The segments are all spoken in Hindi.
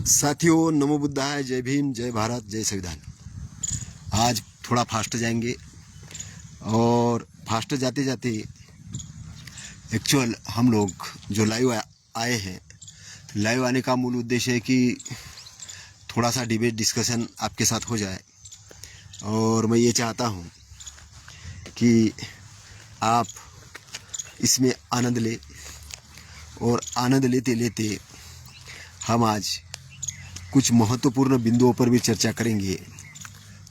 साथियों, नमो बुद्धाय, जय भीम, जय भारत, जय संविधान। आज थोड़ा फास्ट जाएंगे और फास्ट जाते जाते एक्चुअल हम लोग जो लाइव आए हैं, लाइव आने का मूल उद्देश्य है कि थोड़ा सा डिबेट डिस्कशन आपके साथ हो जाए। और मैं ये चाहता हूँ कि आप इसमें आनंद लें और आनंद लेते लेते हम आज कुछ महत्वपूर्ण बिंदुओं पर भी चर्चा करेंगे।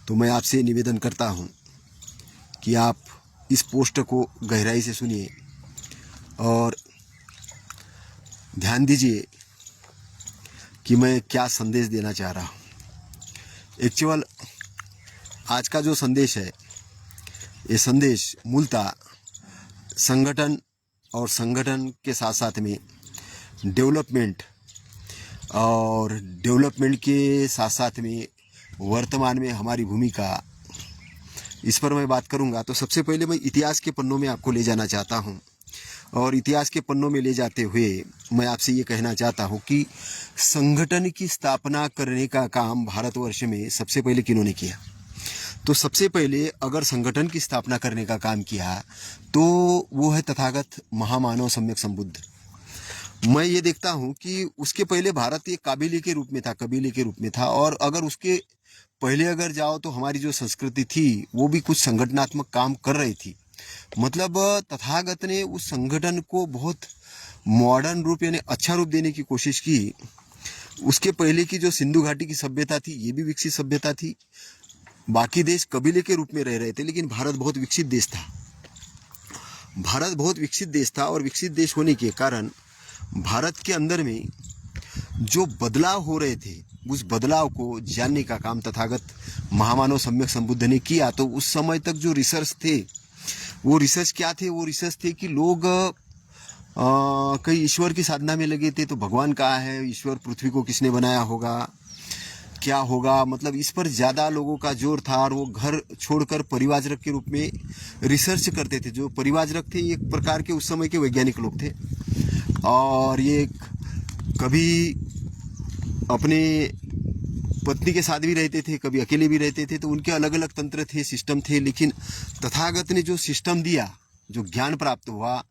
तो मैं आपसे निवेदन करता हूं कि आप इस पोस्ट को गहराई से सुनिए और ध्यान दीजिए कि मैं क्या संदेश देना चाह रहा हूं। एक्चुअल आज का जो संदेश है, ये संदेश मूलतः संगठन और संगठन के साथ साथ में डेवलपमेंट और डेवलपमेंट के साथ साथ में वर्तमान में हमारी भूमिका, इस पर मैं बात करूंगा। तो सबसे पहले मैं इतिहास के पन्नों में आपको ले जाना चाहता हूं और इतिहास के पन्नों में ले जाते हुए मैं आपसे ये कहना चाहता हूं कि संगठन की स्थापना करने का काम भारतवर्ष में सबसे पहले किन्होंने किया। तो सबसे पहले अगर संगठन की स्थापना करने का काम किया तो वो है तथागत महामानव सम्यक संबुद्ध। मैं ये देखता हूं कि उसके पहले भारत एक कबीले के रूप में था और अगर उसके पहले अगर जाओ तो हमारी जो संस्कृति थी वो भी कुछ संगठनात्मक काम कर रही थी। मतलब तथागत ने उस संगठन को बहुत मॉडर्न रूप यानी अच्छा रूप देने की कोशिश की। उसके पहले की जो सिंधु घाटी की सभ्यता थी, ये भी विकसित सभ्यता थी। बाकी देश कबीले के रूप में रह रहे थे, लेकिन भारत बहुत विकसित देश था। भारत बहुत विकसित देश था और विकसित देश होने के कारण भारत के अंदर में जो बदलाव हो रहे थे, उस बदलाव को जानने का काम तथागत महामानव सम्यक संबुद्ध ने किया। तो उस समय तक जो रिसर्च थे, वो रिसर्च क्या थे? वो रिसर्च थे कि लोग कई ईश्वर की साधना में लगे थे। तो भगवान कहाँ है, ईश्वर पृथ्वी को किसने बनाया होगा, क्या होगा, मतलब इस पर ज़्यादा लोगों का जोर था। और वो घर छोड़कर परिवारक के रूप में रिसर्च करते थे। जो परिवारक थे एक प्रकार के उस समय के वैज्ञानिक लोग थे और ये कभी अपने पत्नी के साथ भी रहते थे, कभी अकेले भी रहते थे। तो उनके अलग अलग तंत्र थे, सिस्टम थे। लेकिन तथागत ने जो सिस्टम दिया, जो ज्ञान प्राप्त हुआ,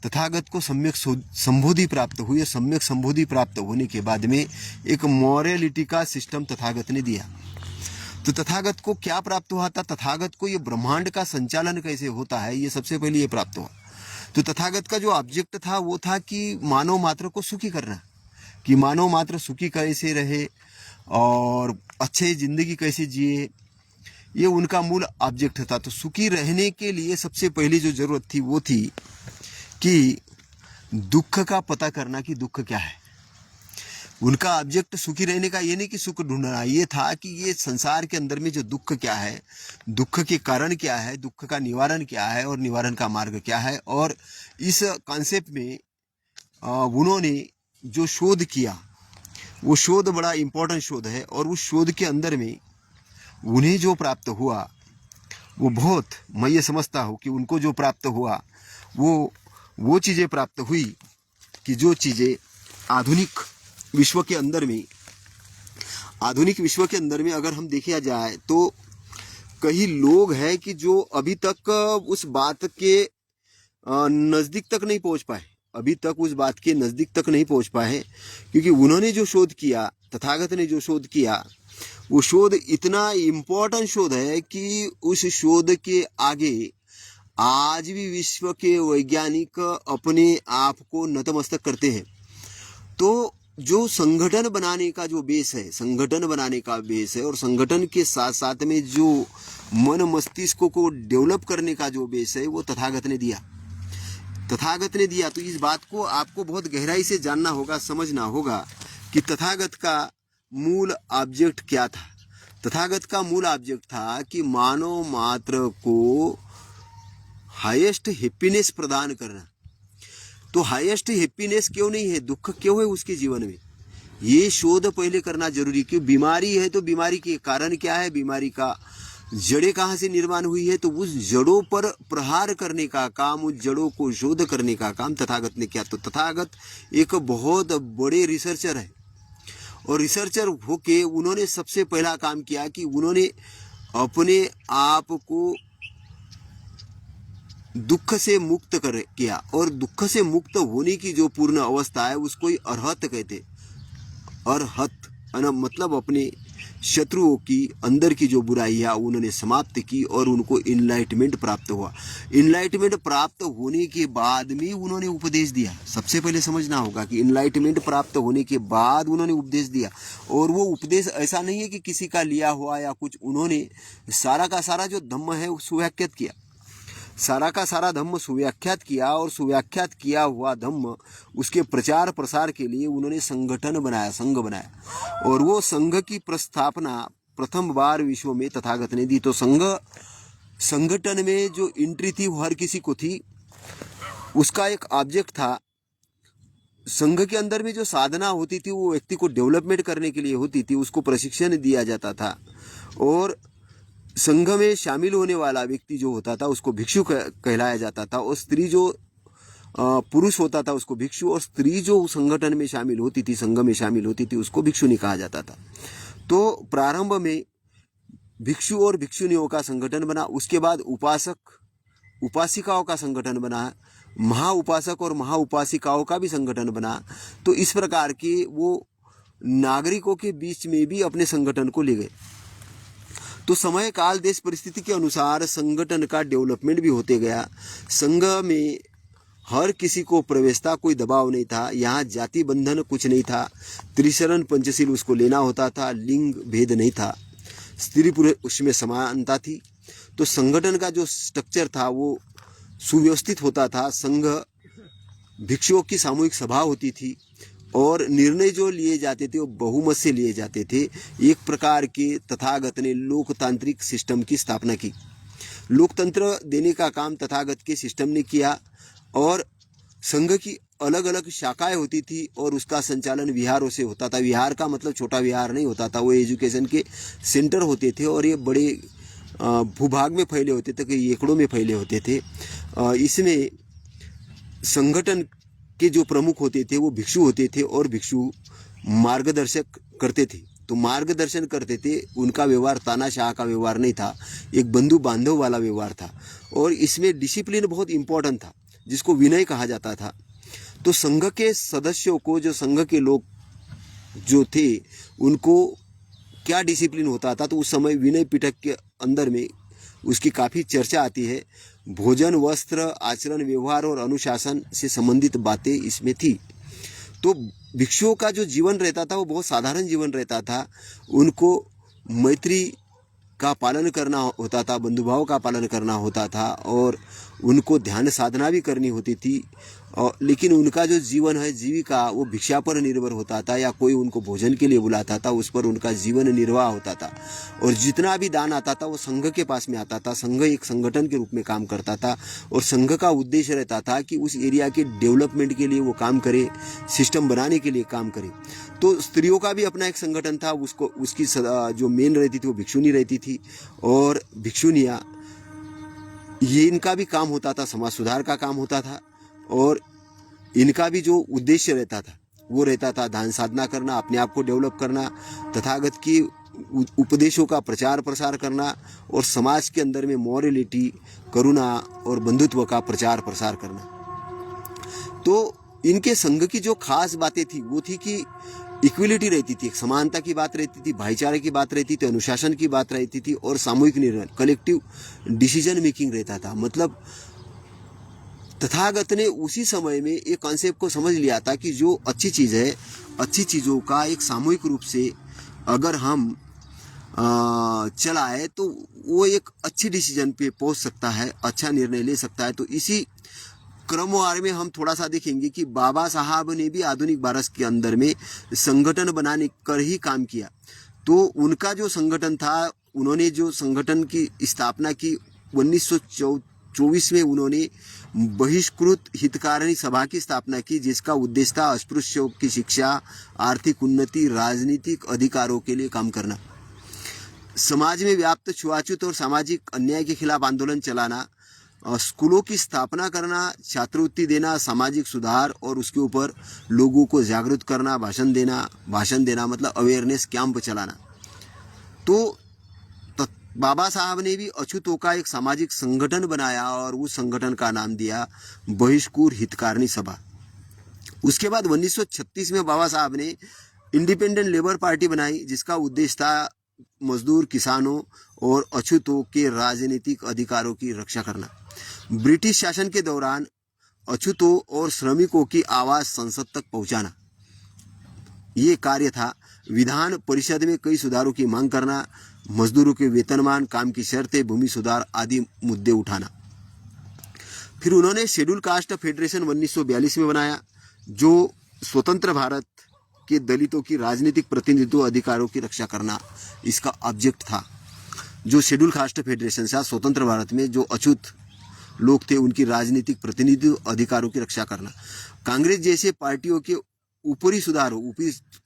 तथागत को सम्यक संबोधि प्राप्त हुई। सम्यक संबोधि प्राप्त होने के बाद में एक मॉरलिटी का सिस्टम तथागत ने दिया। तो तथागत को क्या प्राप्त हुआ था? तथागत को ये ब्रह्मांड का संचालन कैसे होता है, ये सबसे पहले ये प्राप्त हुआ। तो तथागत का जो ऑब्जेक्ट था वो था कि मानव मात्र को सुखी करना, कि मानव मात्र सुखी कैसे रहे और अच्छे जिंदगी कैसे जिए, ये उनका मूल ऑब्जेक्ट था। तो सुखी रहने के लिए सबसे पहली जो जरूरत थी वो थी कि दुख का पता करना कि दुख क्या है। उनका ऑब्जेक्ट सुखी रहने का ये नहीं कि सुख ढूंढना, ये था कि ये संसार के अंदर में जो दुख क्या है, दुख के कारण क्या है, दुख का निवारण क्या है और निवारण का मार्ग क्या है। और इस कॉन्सेप्ट में उन्होंने जो शोध किया, वो शोध बड़ा इम्पोर्टेंट शोध है। और उस शोध के अंदर में उन्हें जो प्राप्त हुआ वो बहुत, मैं ये समझता हूँ कि उनको जो प्राप्त हुआ वो चीज़ें प्राप्त हुई कि जो चीज़ें आधुनिक विश्व के अंदर में अगर हम देखा जाए तो कई लोग हैं कि जो अभी तक उस बात के नज़दीक तक नहीं पहुंच पाए, क्योंकि उन्होंने जो शोध किया, तथागत ने जो शोध किया, वो शोध इतना इम्पोर्टेंट शोध है कि उस शोध के आगे आज भी विश्व के वैज्ञानिक अपने आप को नतमस्तक करते हैं। तो जो संगठन बनाने का जो बेस है, और संगठन के साथ साथ में जो मन मस्तिष्क को डेवलप करने का जो बेस है, वो तथागत ने दिया। तो इस बात को आपको बहुत गहराई से जानना होगा, समझना होगा कि तथागत का मूल ऑब्जेक्ट क्या था। तथागत का मूल ऑब्जेक्ट था कि मानव मात्र को हाईएस्ट हैप्पीनेस प्रदान करना। तो हाईएस्ट हैप्पीनेस क्यों नहीं है, दुख क्यों है उसके जीवन में, ये शोध पहले करना जरूरी। क्यों बीमारी है तो बीमारी के कारण क्या है, बीमारी का जड़ें कहाँ से निर्माण हुई है, तो उस जड़ों पर प्रहार करने का काम, उस जड़ों को शोध करने का काम तथागत ने किया। तो तथागत एक बहुत बड़े रिसर्चर है और रिसर्चर होके उन्होंने सबसे पहला काम किया कि उन्होंने अपने आप को दुख से मुक्त कर किया, और दुख से मुक्त होने की जो पूर्ण अवस्था है उसको ही अरहत कहते। अरहत मतलब अपने शत्रुओं की अंदर की जो बुराई है उन्होंने समाप्त की और उनको इनलाइटमेंट प्राप्त हुआ। इनलाइटमेंट प्राप्त होने के बाद में उन्होंने उपदेश दिया। सबसे पहले समझना होगा कि इनलाइटमेंट प्राप्त होने के बाद उन्होंने उपदेश दिया, और वो उपदेश ऐसा नहीं है कि किसी का लिया हुआ या कुछ, उन्होंने सारा का सारा जो धम्म है सुव्याख्यात किया, सारा का सारा धम्म सुव्याख्यात किया, और सुव्याख्यात किया हुआ धम्म उसके प्रचार प्रसार के लिए उन्होंने संगठन बनाया, संघ बनाया, और वो संघ की प्रस्थापना प्रथम बार विश्व में तथागत ने दी। तो संगठन में जो एंट्री थी वो हर किसी को थी, उसका एक ऑब्जेक्ट था। संघ के अंदर में जो साधना होती थी वो व्यक्ति को डेवलपमेंट करने के लिए होती थी, उसको प्रशिक्षण दिया जाता था, और संघ में शामिल होने वाला व्यक्ति जो होता था उसको भिक्षु कहलाया जाता था, और स्त्री जो पुरुष होता था उसको भिक्षु, और स्त्री जो संगठन में शामिल होती थी, संघ में शामिल होती थी, उसको भिक्षुनी कहा जाता था। तो प्रारंभ में भिक्षु और भिक्षुनियों का संगठन बना, उसके बाद उपासक उपासिकाओं का संगठन बना, महा उपासक और महा उपासिकाओं का भी संगठन बना। तो इस प्रकार के वो नागरिकों के बीच में भी अपने संगठन को ले गए। तो समय काल देश परिस्थिति के अनुसार संगठन का डेवलपमेंट भी होते गया। संघ में हर किसी को प्रवेश था, कोई दबाव नहीं था, यहाँ जाति बंधन कुछ नहीं था, त्रिशरण पंचशील उसको लेना होता था, लिंग भेद नहीं था, स्त्री पुरुष उसमें समानता थी। तो संगठन का जो स्ट्रक्चर था वो सुव्यवस्थित होता था। संघ भिक्षुओं की सामूहिक सभा होती थी, और निर्णय जो लिए जाते थे वो बहुमत से लिए जाते थे। एक प्रकार के तथागत ने लोकतांत्रिक सिस्टम की स्थापना की। लोकतंत्र देने का काम तथागत के सिस्टम ने किया, और संघ की अलग अलग शाखाएं होती थी, और उसका संचालन विहारों से होता था। विहार का मतलब छोटा विहार नहीं होता था, वो एजुकेशन के सेंटर होते थे, और ये बड़े भूभाग में फैले होते थे, कई एकड़ों में फैले होते थे। इसमें संगठन के जो प्रमुख होते थे वो भिक्षु होते थे, और भिक्षु मार्गदर्शक करते थे। तो मार्गदर्शन करते थे, उनका व्यवहार तानाशाह का व्यवहार नहीं था, एक बंधु बांधव वाला व्यवहार था, और इसमें डिसिप्लिन बहुत इंपॉर्टेंट था, जिसको विनय कहा जाता था। तो संघ के सदस्यों को, जो संघ के लोग जो थे, उनको क्या डिसिप्लिन होता था, तो उस समय विनय पिटक के अंदर में उसकी काफ़ी चर्चा आती है। भोजन, वस्त्र, आचरण, व्यवहार और अनुशासन से संबंधित बातें इसमें थी। तो भिक्षुओं का जो जीवन रहता था वो बहुत साधारण जीवन रहता था। उनको मैत्री का पालन करना होता था, बंधुभाव का पालन करना होता था, और उनको ध्यान साधना भी करनी होती थी। और लेकिन उनका जो जीवन है, जीविका, वो भिक्षा पर निर्भर होता था, या कोई उनको भोजन के लिए बुलाता था, उस पर उनका जीवन निर्वाह होता था। और जितना भी दान आता था वो संघ के पास में आता था। संघ एक संगठन के रूप में काम करता था, और संघ का उद्देश्य रहता था कि उस एरिया के डेवलपमेंट के लिए वो काम करे, सिस्टम बनाने के लिए काम करे। तो स्त्रियों का भी अपना एक संगठन था, उसको उसकी जो मेन रहती थी वो भिक्षुनी रहती थी, और भिक्षुनियाँ, ये इनका भी काम होता था, समाज सुधार का काम होता था, और इनका भी जो उद्देश्य रहता था वो रहता था ध्यान साधना करना, अपने आप को डेवलप करना, तथागत की उपदेशों का प्रचार प्रसार करना, और समाज के अंदर में मॉरलिटी, करुणा और बंधुत्व का प्रचार प्रसार करना। तो इनके संघ की जो खास बातें थी वो थी कि इक्वलिटी रहती थी, एक समानता की बात रहती थी, भाईचारे की बात रहती थी, अनुशासन की बात रहती थी, और सामूहिक निर्णय, कलेक्टिव डिसीजन मेकिंग रहता था। मतलब तथागत ने उसी समय में एक कॉन्सेप्ट को समझ लिया था कि जो अच्छी चीज़ है, अच्छी चीज़ों का एक सामूहिक रूप से अगर हम चलाए तो वो एक अच्छी डिसीजन पे पहुंच सकता है, अच्छा निर्णय ले सकता है। तो इसी क्रमवार में हम थोड़ा सा देखेंगे कि बाबा साहब ने भी आधुनिक भारत के अंदर में संगठन बनाने कर ही काम किया। तो उनका जो संगठन था, उन्होंने जो संगठन की स्थापना की 1924 में, उन्होंने बहिष्कृत हितकारिणी सभा की स्थापना की, जिसका उद्देश्य था अस्पृश्यों की शिक्षा, आर्थिक उन्नति, राजनीतिक अधिकारों के लिए काम करना, समाज में व्याप्त छुआछूत और सामाजिक अन्याय के खिलाफ आंदोलन चलाना, स्कूलों की स्थापना करना, छात्रवृत्ति देना, सामाजिक सुधार और उसके ऊपर लोगों को जागरूक करना, भाषण देना मतलब अवेयरनेस कैंप चलाना। तो बाबा साहब ने भी अछूतों का एक सामाजिक संगठन बनाया और उस संगठन का नाम दिया बहिष्कूर हितकारिणी सभा। उसके बाद 1936 में बाबा साहब ने इंडिपेंडेंट लेबर पार्टी बनाई, जिसका उद्देश्य था मजदूर, किसानों और अछूतों के राजनीतिक अधिकारों की रक्षा करना। ब्रिटिश शासन के दौरान अछूतों और श्रमिकों की आवाज संसद तक पहुंचाना ये कार्य था। विधान परिषद में कई सुधारों की मांग करना, मजदूरों के वेतनमान, काम की शर्तें, भूमि सुधार आदि मुद्दे उठाना। फिर उन्होंने शेड्यूल कास्ट फेडरेशन 1942 में बनाया, जो स्वतंत्र भारत के दलितों की राजनीतिक प्रतिनिधित्व अधिकारों की रक्षा करना इसका ऑब्जेक्ट था। जो शेड्यूल कास्ट फेडरेशन था, स्वतंत्र भारत में जो अछूत लोग थे उनकी राजनीतिक प्रतिनिधित्व अधिकारों की रक्षा करना। कांग्रेस जैसे पार्टियों के ऊपरी सुधारों,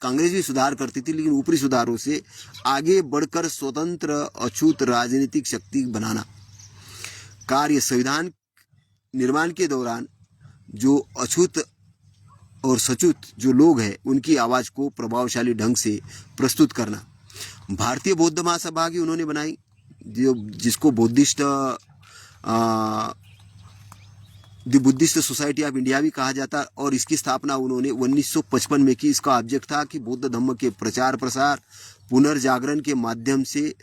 कांग्रेस भी सुधार करती थी लेकिन ऊपरी सुधारों से आगे बढ़कर स्वतंत्र अछूत राजनीतिक शक्ति बनाना कार्य। संविधान निर्माण के दौरान जो अछूत और सचूत जो लोग हैं उनकी आवाज को प्रभावशाली ढंग से प्रस्तुत करना। भारतीय बौद्ध महासभा की उन्होंने बनाई, जिसको the Buddhist society of India भी कहा जाता, और इसकी स्थापना उन्होंने 1955 में की। इसका ऑब्जेक्ट था कि बौद्ध धर्म के प्रचार प्रसार, पुनर्जागरण के माध्यम से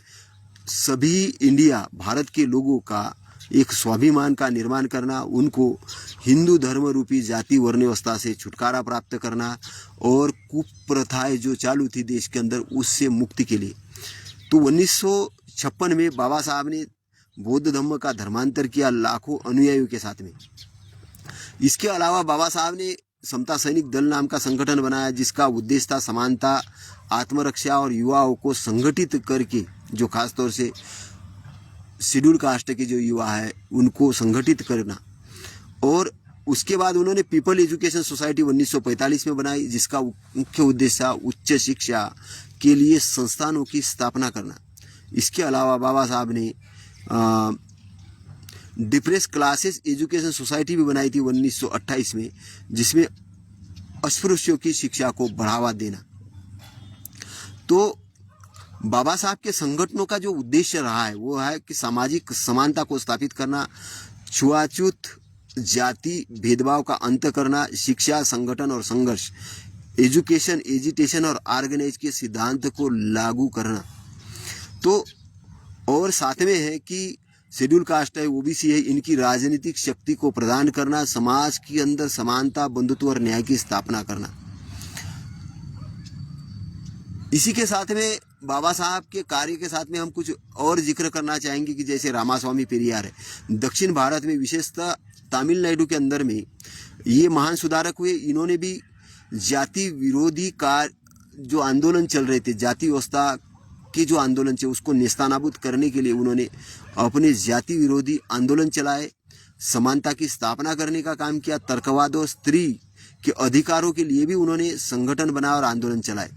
सभी इंडिया भारत के लोगों का एक स्वाभिमान का निर्माण करना, उनको हिंदू धर्म रूपी जाति वर्ण व्यवस्था से छुटकारा प्राप्त करना और कुप्रथाएं जो चालू थी देश के अंदर उससे मुक्ति के लिए। तो 1956 में बाबा साहब ने बौद्ध धर्म का धर्मांतर किया लाखों अनुयायियों के साथ में। इसके अलावा बाबा साहब ने समता सैनिक दल नाम का संगठन बनाया, जिसका उद्देश्य था समानता, आत्मरक्षा और युवाओं को संगठित करके, जो खासतौर से शेड्यूल कास्ट के जो युवा है उनको संगठित करना। और उसके बाद उन्होंने पीपल एजुकेशन सोसाइटी 1945 में बनाई, जिसका मुख्य उद्देश्य था उच्च शिक्षा के लिए संस्थानों की स्थापना करना। इसके अलावा बाबा साहब ने डिप्रेस क्लासेस एजुकेशन सोसाइटी भी बनाई थी 1928 में, जिसमें अस्पृश्यों की शिक्षा को बढ़ावा देना। तो बाबा साहब के संगठनों का जो उद्देश्य रहा है वो है कि सामाजिक समानता को स्थापित करना, छुआछूत जाति भेदभाव का अंत करना, शिक्षा, संगठन और संघर्ष, एजुकेशन, एजिटेशन और ऑर्गेनाइज के सिद्धांत को लागू करना। तो और साथ में है कि शेड्यूल कास्ट है, ओबीसी है, इनकी राजनीतिक शक्ति को प्रदान करना, समाज के अंदर समानता, बंधुत्व और न्याय की स्थापना करना। इसी के साथ में बाबा साहब के कार्य के साथ में हम कुछ और जिक्र करना चाहेंगे कि जैसे रामास्वामी पेरियार है, दक्षिण भारत में विशेषतः तमिलनाडु के अंदर में ये महान सुधारक हुए। इन्होंने भी जाति विरोधी कार्य जो आंदोलन चल रहे थे, जाति व्यवस्था के जो आंदोलन थे उसको नेस्तनाबूद करने के लिए उन्होंने अपने जाति विरोधी आंदोलन चलाए, समानता की स्थापना करने का काम किया, तर्कवाद और स्त्री के अधिकारों के लिए भी उन्होंने संगठन बनाया और आंदोलन चलाए।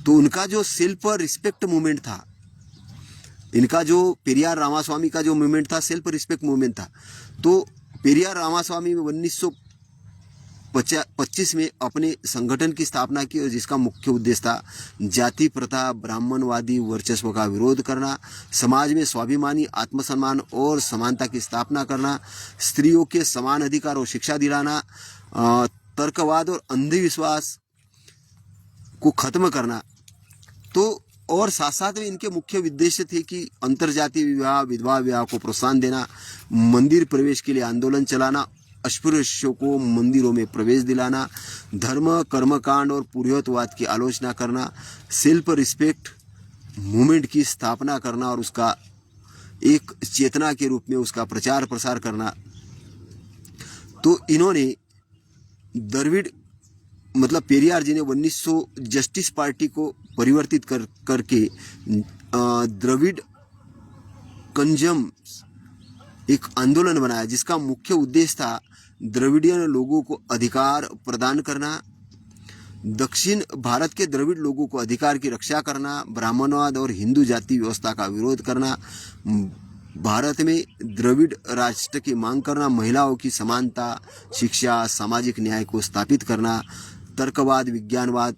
तो उनका जो सेल्फ रिस्पेक्ट मूवमेंट था, इनका जो पेरियार रामास्वामी का जो मूवमेंट था सेल्फ रिस्पेक्ट मूवमेंट था। तो पेरियार रामास्वामी में 1925 में अपने संगठन की स्थापना की, और जिसका मुख्य उद्देश्य था जाति प्रथा, ब्राह्मणवादी वर्चस्व का विरोध करना, समाज में स्वाभिमानी, आत्मसम्मान और समानता की स्थापना करना, स्त्रियों के समान अधिकार और शिक्षा दिलाना, तर्कवाद और अंधविश्वास को खत्म करना। तो और साथ साथ में इनके मुख्य उद्देश्य थे कि अंतरजातीय विवाह, विधवा विवाह को प्रोत्साहन देना, मंदिर प्रवेश के लिए आंदोलन चलाना, अस्पृश्यों को मंदिरों में प्रवेश दिलाना, धर्म, कर्मकांड और पुरोहितवाद की आलोचना करना, सेल्फ रिस्पेक्ट मूवमेंट की स्थापना करना और उसका एक चेतना के रूप में उसका प्रचार प्रसार करना। तो इन्होंने द्रविड़ मतलब पेरियार जी ने 1900 जस्टिस पार्टी को परिवर्तित करके द्रविड़ कंजम एक आंदोलन बनाया, जिसका मुख्य उद्देश्य था द्रविडियन लोगों को अधिकार प्रदान करना, दक्षिण भारत के द्रविड़ लोगों को अधिकार की रक्षा करना, ब्राह्मणवाद और हिंदू जाति व्यवस्था का विरोध करना, भारत में द्रविड़ राष्ट्र की मांग करना, महिलाओं की समानता, शिक्षा, सामाजिक न्याय को स्थापित करना, तर्कवाद, विज्ञानवाद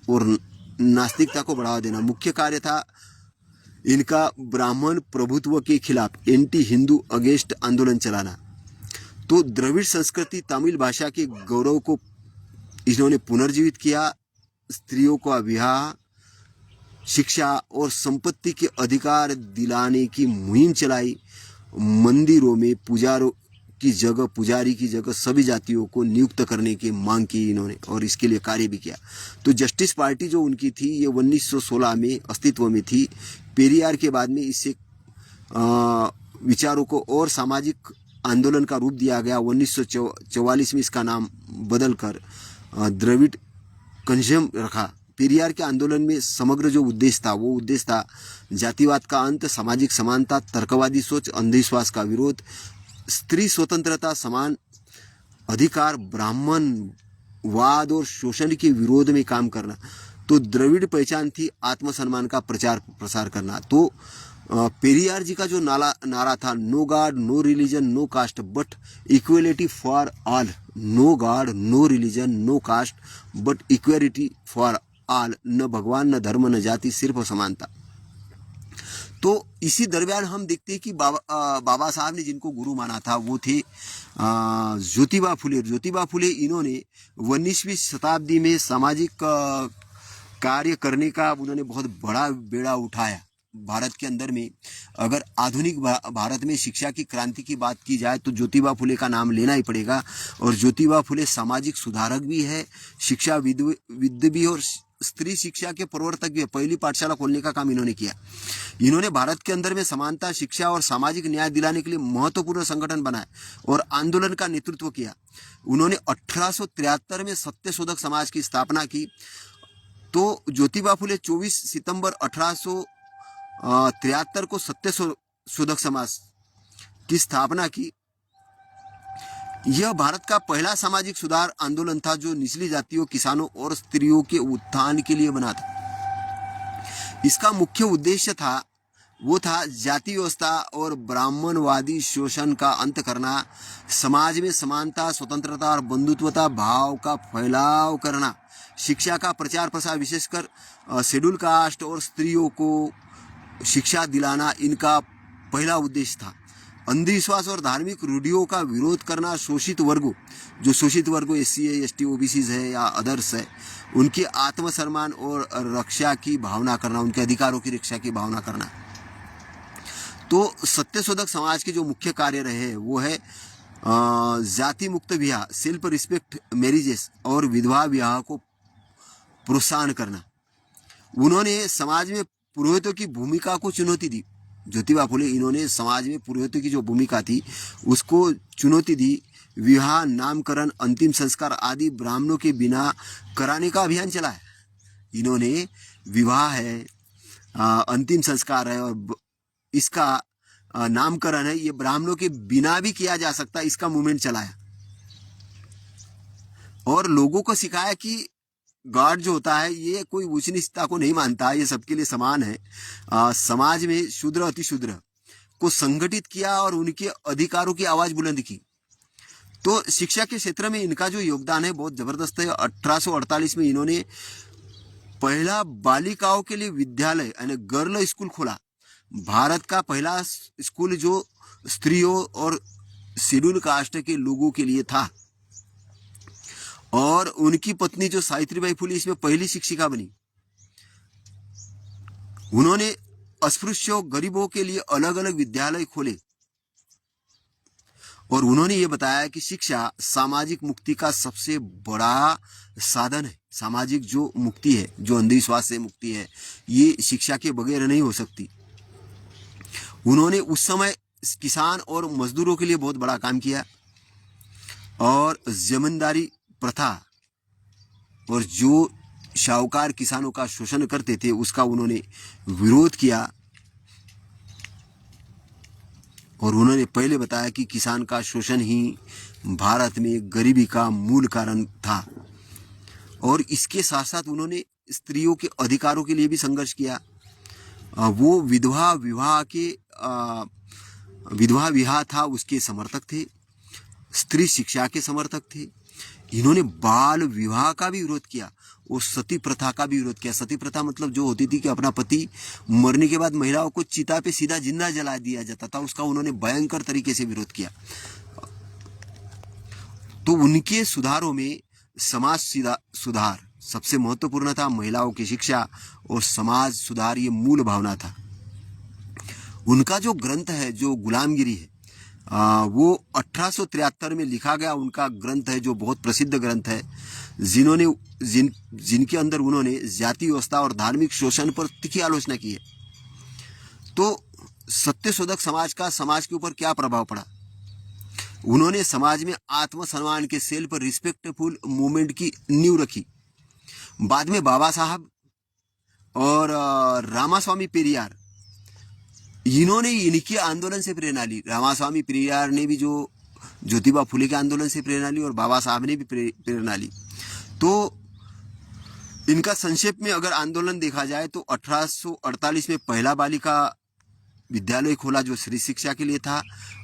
और नास्तिकता को बढ़ावा देना मुख्य कार्य था इनका। ब्राह्मण प्रभुत्व के खिलाफ एंटी हिंदू अगेंस्ट आंदोलन चलाना। तो द्रविड़ संस्कृति, तमिल भाषा के गौरव को इन्होंने पुनर्जीवित किया। स्त्रियों का विवाह, शिक्षा और संपत्ति के अधिकार दिलाने की मुहिम चलाई। मंदिरों में पुजारी की जगह सभी जातियों को नियुक्त करने की मांग की इन्होंने, और इसके लिए कार्य भी किया। तो जस्टिस पार्टी जो उनकी थी ये 1916 में अस्तित्व में थी। पेरियार के बाद में इससे विचारों को और सामाजिक आंदोलन का रूप दिया गया। 1944 में इसका नाम बदलकर द्रविड़ कंजम रखा। पेरियार के आंदोलन में समग्र जो उद्देश्य था वो उद्देश्य था जातिवाद का अंत, सामाजिक समानता, तर्कवादी सोच, अंधविश्वास का विरोध, स्त्री स्वतंत्रता, समान अधिकार, ब्राह्मणवाद और शोषण के विरोध में काम करना। तो द्रविड़ पहचान थी आत्मसम्मान का प्रचार प्रसार करना। तो पेरियार जी का जो नारा था, no god no religion no caste but equality for all. No god no religion no caste but equality for all. न भगवान, न धर्म, न जाति, सिर्फ समानता। तो इसी दरमियान हम देखते हैं कि बाबा साहब ने जिनको गुरु माना था वो थे ज्योतिबा फुले। ज्योतिबा फुले इन्होंने 19वीं शताब्दी में सामाजिक कार्य करने का उन्होंने बहुत बड़ा बेड़ा उठाया। भारत के अंदर में अगर आधुनिक भारत में शिक्षा की क्रांति की बात की जाए तो ज्योतिबा फुले का नाम लेना ही पड़ेगा। और ज्योतिबा फुले सामाजिक सुधारक भी है, शिक्षाविद भी, और स्त्री शिक्षा के प्रवर्तक भी है। पहली पाठशाला खोलने का काम इन्होंने किया। इन्होंने भारत के अंदर में समानता, शिक्षा और सामाजिक न्याय दिलाने के लिए महत्वपूर्ण संगठन बनाए और आंदोलन का नेतृत्व किया। उन्होंने 1873 में सत्यशोधक समाज की स्थापना की। तो ज्योतिबा फुले 24 सितंबर 1873 को सत्यशोधक समाज की स्थापना की। यह भारत का पहला सामाजिक सुधार आंदोलन था जो निचली जातियों, किसानों और स्त्रियों के उत्थान के लिए बना था। इसका मुख्य उद्देश्य था जाति व्यवस्था और ब्राह्मणवादी शोषण का अंत करना, समाज में समानता, स्वतंत्रता और बंधुत्वता भाव का फैलाव करना, शिक्षा का प्रचार प्रसार, विशेषकर शेड्यूल कास्ट और स्त्रियों को शिक्षा दिलाना इनका पहला उद्देश्य था। अंधविश्वास और धार्मिक रूढ़ियों का विरोध करना, शोषित वर्गों SC है, ST OBC है या अदर्स है, उनके आत्मसम्मान और रक्षा की भावना करना, उनके अधिकारों की रक्षा की भावना करना। तो सत्यशोधक समाज के जो मुख्य कार्य रहे वो है जाति मुक्त विवाह, सेल्फ रिस्पेक्ट मैरिजेस और विधवा विवाह को प्रोत्साहन करना। उन्होंने समाज में पुरोहितों की भूमिका को चुनौती दी। ज्योतिबा फुले इन्होंने समाज में पुरोहितों की जो भूमिका थी उसको चुनौती दी। विवाह, नामकरण, अंतिम संस्कार आदि ब्राह्मणों के बिना कराने का अभियान चलाया। इन्होंने विवाह है, अंतिम संस्कार है और इसका नामकरण है, ये ब्राह्मणों के बिना भी किया जा सकता है, इसका मूवमेंट चलाया। और लोगों को सिखाया कि गॉड जो होता है ये कोई ऊंच नीचता को नहीं मानता, ये सबके लिए समान है। समाज में शूद्र अतिशूद्र को संगठित किया और उनके अधिकारों की आवाज बुलंद की। तो शिक्षा के क्षेत्र में इनका जो योगदान है बहुत जबरदस्त है। 1848 में इन्होंने पहला बालिकाओं के लिए विद्यालय यानी गर्ल स्कूल खोला। भारत का पहला स्कूल जो स्त्रियों और शेड्यूल कास्ट के लोगों के लिए था। और उनकी पत्नी जो सावित्रीबाई फुले इसमें पहली शिक्षिका बनी। उन्होंने अस्पृश्यों, गरीबों के लिए अलग अलग विद्यालय खोले और उन्होंने ये बताया कि शिक्षा सामाजिक मुक्ति का सबसे बड़ा साधन है। सामाजिक जो मुक्ति है, जो अंधविश्वास से मुक्ति है, ये शिक्षा के बगैर नहीं हो सकती। उन्होंने उस समय किसान और मजदूरों के लिए बहुत बड़ा काम किया और जमींदारी प्रथा और जो शाहूकार किसानों का शोषण करते थे उसका उन्होंने विरोध किया। और उन्होंने पहले बताया कि किसान का शोषण ही भारत में गरीबी का मूल कारण था। और इसके साथ साथ उन्होंने स्त्रियों के अधिकारों के लिए भी संघर्ष किया। वो विधवा विवाह के विधवा विवाह था उसके समर्थक थे, स्त्री शिक्षा के समर्थक थे। इन्होंने बाल विवाह का भी विरोध किया और सती प्रथा का भी विरोध किया। सती प्रथा मतलब जो होती थी कि अपना पति मरने के बाद महिलाओं को चिता पे सीधा जिंदा जला दिया जाता था, उसका उन्होंने भयंकर तरीके से विरोध किया। तो उनके सुधारों में समाज सुधार सबसे महत्वपूर्ण था। महिलाओं की शिक्षा और समाज सुधार ये मूल भावना था। उनका जो ग्रंथ है, जो गुलामगिरी है, वो 1873 में लिखा गया उनका ग्रंथ है, जो बहुत प्रसिद्ध ग्रंथ है, जिनके अंदर उन्होंने जाति व्यवस्था और धार्मिक शोषण पर तीखी आलोचना की है। तो सत्यशोधक समाज का समाज के ऊपर क्या प्रभाव पड़ा? उन्होंने समाज में आत्मसम्मान के सेल्फ रिस्पेक्टफुल मूवमेंट की नींव रखी। बाद में बाबा साहब और रामास्वामी पेरियार, इन्होंने इनके आंदोलन से प्रेरणा ली। रामास्वामी पेरियार ने भी जो ज्योतिबा फुले के आंदोलन से प्रेरणा ली और बाबा साहब ने भी प्रेरणा ली। तो इनका संक्षेप में अगर आंदोलन देखा जाए तो 1848 में पहला बालिका विद्यालय खोला जो स्त्री शिक्षा के लिए था।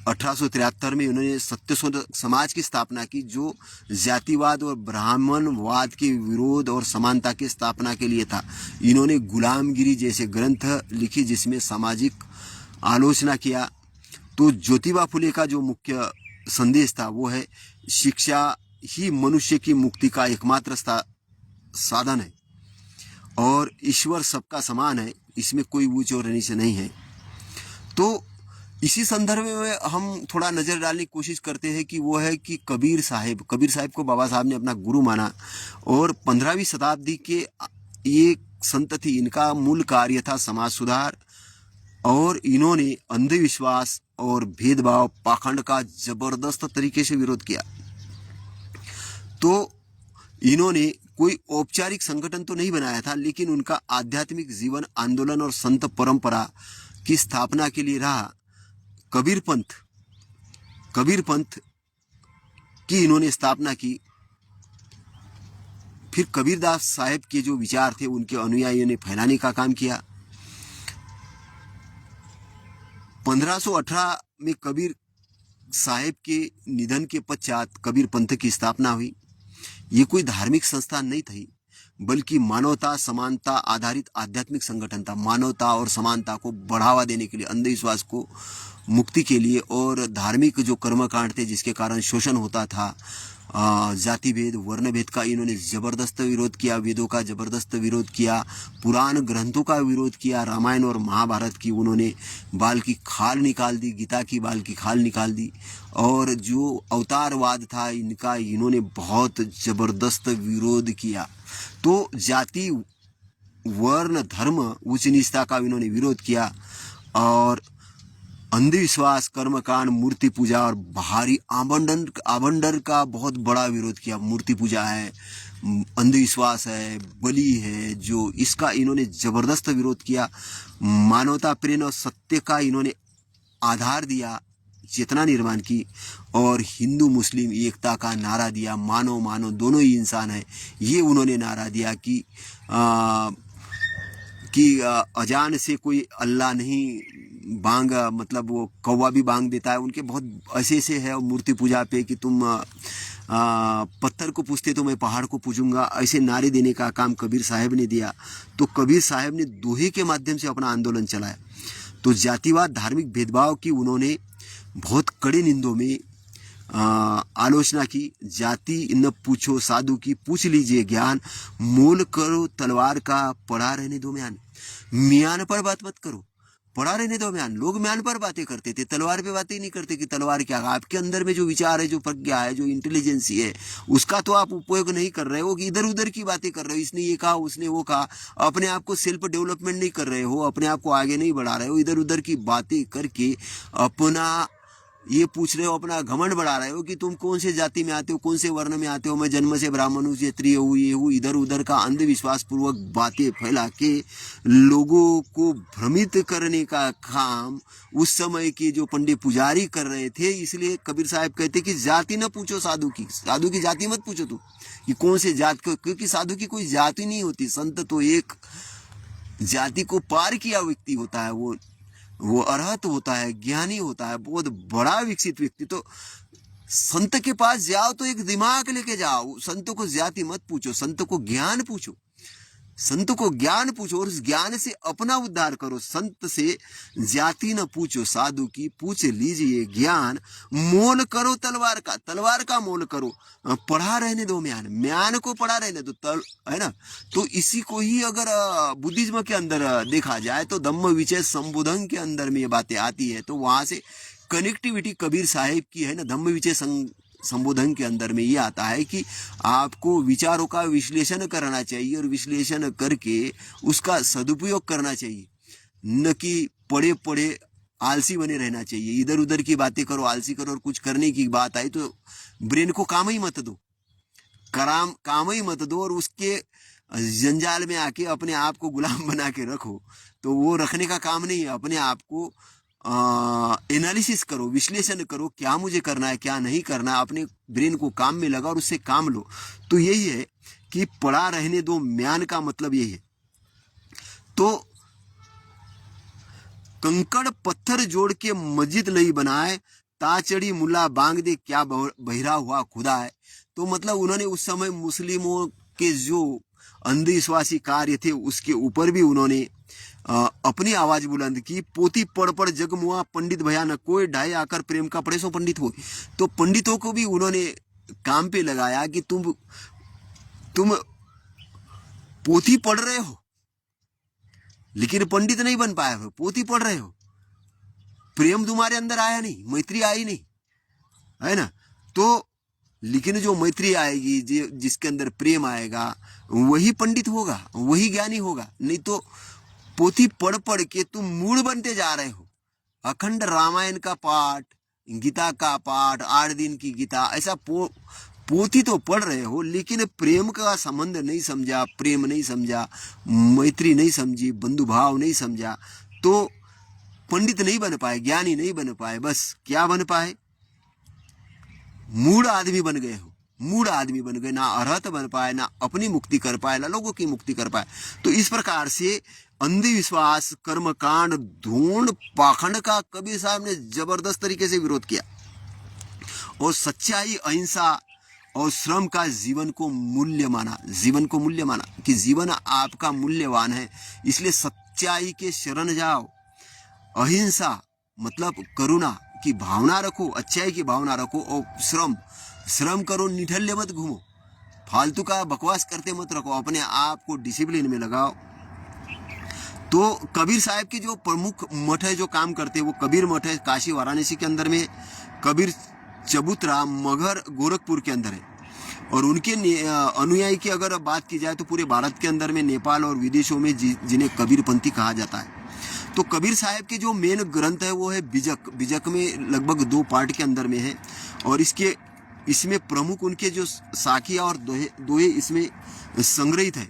1873 में उन्होंने सत्यशोधक समाज की स्थापना की जो जातिवाद और ब्राह्मणवाद के विरोध और समानता की स्थापना के लिए था। इन्होंने गुलामगिरी जैसे ग्रंथ लिखी जिसमें सामाजिक आलोचना किया। तो ज्योतिबा फुले का जो मुख्य संदेश था वो है शिक्षा ही मनुष्य की मुक्ति का एकमात्र साधन है और ईश्वर सबका समान है, इसमें कोई ऊंच और नीच नहीं है। तो इसी संदर्भ में हम थोड़ा नज़र डालने की कोशिश करते हैं कि वो है कि कबीर साहिब को बाबा साहब ने अपना गुरु माना और 15वीं शताब्दी के ये संत थी। इनका मूल कार्य था समाज सुधार और इन्होंने अंधविश्वास और भेदभाव पाखंड का जबरदस्त तरीके से विरोध किया। तो इन्होंने कोई औपचारिक संगठन तो नहीं बनाया था, लेकिन उनका आध्यात्मिक जीवन आंदोलन और संत परंपरा की स्थापना के लिए रहा। कबीर पंथ की इन्होंने स्थापना की। फिर कबीरदास साहब के जो विचार थे उनके अनुयायियों ने फैलाने का काम किया। 1518 में कबीर साहब के निधन के पश्चात कबीर पंथ की स्थापना हुई। ये कोई धार्मिक संस्थान नहीं थी, बल्कि मानवता समानता आधारित आध्यात्मिक संगठन था। मानवता और समानता को बढ़ावा देने के लिए, अंधविश्वास को मुक्ति के लिए और धार्मिक जो कर्मकांड थे जिसके कारण शोषण होता था, जाति भेद वर्ण भेद का इन्होंने जबरदस्त विरोध किया। वेदों का जबरदस्त विरोध किया, पुराण ग्रंथों का विरोध किया। रामायण और महाभारत की उन्होंने बाल की खाल निकाल दी, गीता की बाल की खाल निकाल दी। और जो अवतारवाद था इनका इन्होंने बहुत जबरदस्त विरोध किया। तो जाति वर्ण धर्म उच्च नीचता का इन्होंने विरोध किया और अंधविश्वास कर्मकांड मूर्ति पूजा और बाहरी आबंडन का बहुत बड़ा विरोध किया। मूर्ति पूजा है, अंधविश्वास है, बलि है, जो इसका इन्होंने जबरदस्त विरोध किया। मानवता प्रेम और सत्य का इन्होंने आधार दिया, चेतना निर्माण की और हिंदू मुस्लिम एकता का नारा दिया। मानो मानो दोनों ही इंसान है, ये उन्होंने नारा दिया कि अजान से कोई अल्लाह नहीं, बांग मतलब वो कौवा भी बांग देता है। उनके बहुत ऐसे है मूर्ति पूजा पे कि तुम पत्थर को पूजते तो मैं पहाड़ को पूजूंगा, ऐसे नारे देने का काम कबीर साहब ने दिया। तो कबीर साहब ने दोहे के माध्यम से अपना आंदोलन चलाया। तो जातिवाद धार्मिक भेदभाव की उन्होंने बहुत कड़े निंदों में आलोचना की। जाति न पूछो साधु की, पूछ लीजिए ज्ञान, मोल करो तलवार का, पड़ा रहने दो म्यान। म्यान पर बात मत करो, पड़ा रहने दो म्यान। लोग म्यान पर बातें करते थे, तलवार पे बातें नहीं करते कि तलवार क्या। आपके अंदर में जो विचार है, जो प्रज्ञा है, जो इंटेलिजेंसी है, उसका तो आप उपयोग नहीं कर रहे हो, कि इधर उधर की बातें कर रहे हो। इसने ये कहा, उसने वो कहा, अपने आप को सेल्फ डेवलपमेंट नहीं कर रहे हो, अपने आप को आगे नहीं बढ़ा रहे हो। इधर उधर की बातें करके अपना ये पूछ रहे हो, अपना घमंड बढ़ा रहे हो कि तुम कौन से जाति में आते हो, कौन से वर्ण में आते हो, मैं जन्म से ब्राह्मण हूँ, क्षत्रिय हूँ, ये हूँ। इधर उधर का अंधविश्वास पूर्वक बातें फैला के लोगों को भ्रमित करने का काम उस समय के जो पंडित पुजारी कर रहे थे। इसलिए कबीर साहब कहते कि जाति न पूछो साधु की, साधु की जाति मत पूछो तू कि कौन से जात को, क्योंकि साधु की कोई जाति नहीं होती। संत तो एक जाति को पार किया व्यक्ति होता है, वो वो अरहत होता है, ज्ञानी होता है, बहुत बड़ा विकसित व्यक्ति। तो संत के पास जाओ तो एक दिमाग लेके जाओ, संतों को जाति मत पूछो, संतों को ज्ञान पूछो, संत को ज्ञान पूछो और उस ज्ञान से अपना उद्धार करो। संत से जाति न पूछो साधु की, पूछ लीजिए ज्ञान, मोल करो तलवार का मोल करो। पढ़ा रहने दो म्यान को पढ़ा रहने दो, है ना। तो इसी को ही अगर बुद्धिज्म के अंदर देखा जाए तो धम्म विचय संबोधन के अंदर में ये बातें आती है। तो वहां से कनेक्टिविटी कबीर साहिब की है ना। धम्म विचय संबोधन के अंदर में ये आता है कि आपको विचारों का विश्लेषण करना चाहिए और विश्लेषण करके उसका सदुपयोग करना चाहिए, न कि पड़े पड़े आलसी बने रहना चाहिए। इधर उधर की बातें करो, आलसी करो, और कुछ करने की बात आई तो ब्रेन को काम ही मत दो, काम ही मत दो, और उसके जंजाल में आके अपने आप को गुलाम बना के रखो। तो वो रखने का काम नहीं है। अपने आप को एनालिसिस करो, विश्लेषण करो, क्या मुझे करना है, क्या नहीं करना है, अपने ब्रेन को काम में लगा और उससे काम लो। तो यही है कि पड़ा रहने दो म्यान का मतलब यही है। तो कंकड़ पत्थर जोड़ के मस्जिद नहीं बनाए, ताचड़ी मुल्ला बांग दे क्या बहिरा हुआ खुदा है। तो मतलब उन्होंने उस समय मुस्लिमों के जो अंधविश्वासी कार्य थे उसके ऊपर भी उन्होंने अपनी आवाज बुलंद की। पोती पढ़ पढ़ जगमुआ पंडित भया न कोई ढाई आकर प्रेम का पढ़े सो पंडित हो। तो पंडितों को भी उन्होंने काम पे लगाया कि तुम पोथी पढ़ रहे हो लेकिन पंडित नहीं बन पाए हो, पोथी पढ़ रहे हो, प्रेम तुम्हारे अंदर आया नहीं, मैत्री आई नहीं, है ना। तो लेकिन जो मैत्री आएगी, जिसके अंदर प्रेम आएगा, वही पंडित होगा, वही ज्ञानी होगा। नहीं तो पोथी पढ़ पढ़ के तुम मूड बनते जा रहे हो। अखंड रामायण का पाठ, गीता का पाठ, 8 दिन की गीता, ऐसा पोथी तो पढ़ रहे हो लेकिन प्रेम का संबंध नहीं समझा, प्रेम नहीं समझा, मैत्री नहीं समझी, बंधु भाव नहीं समझा, तो पंडित नहीं बन पाए, ज्ञानी नहीं बन पाए। बस क्या बन पाए? मूड आदमी बन गए हो, मूड आदमी बन गए। ना अरहत बन पाए, ना अपनी मुक्ति कर पाए, ना लोगों की मुक्ति कर पाए। तो इस प्रकार से अंधविश्वास, कर्मकांड, ढूंढ, पाखंड का कबीर साहब ने जबरदस्त तरीके से विरोध किया और सच्चाई, अहिंसा और श्रम का जीवन को मूल्य माना, जीवन को मूल्य माना कि जीवन आपका मूल्यवान है, इसलिए सच्चाई के शरण जाओ। अहिंसा मतलब करुणा की भावना रखो, अच्छाई की भावना रखो, और श्रम करो, निठल्य मत घूमो, फालतू का बकवास करते मत रखो, अपने आप को डिसिप्लिन में लगाओ। तो कबीर साहब के जो प्रमुख मठ है जो काम करते हैं, वो कबीर मठ है काशी वाराणसी के अंदर में, कबीर चबूतरा मगहर गोरखपुर के अंदर है। और उनके अनुयायी की अगर बात की जाए तो पूरे भारत के अंदर में, नेपाल और विदेशों में जिन्हें कबीरपंथी कहा जाता है। तो कबीर साहब के जो मेन ग्रंथ है वो है बिजक। बिजक में लगभग 2 पार्ट के अंदर में है, और इसमें प्रमुख उनके जो साखिया और दोहे इसमें संग्रहित है।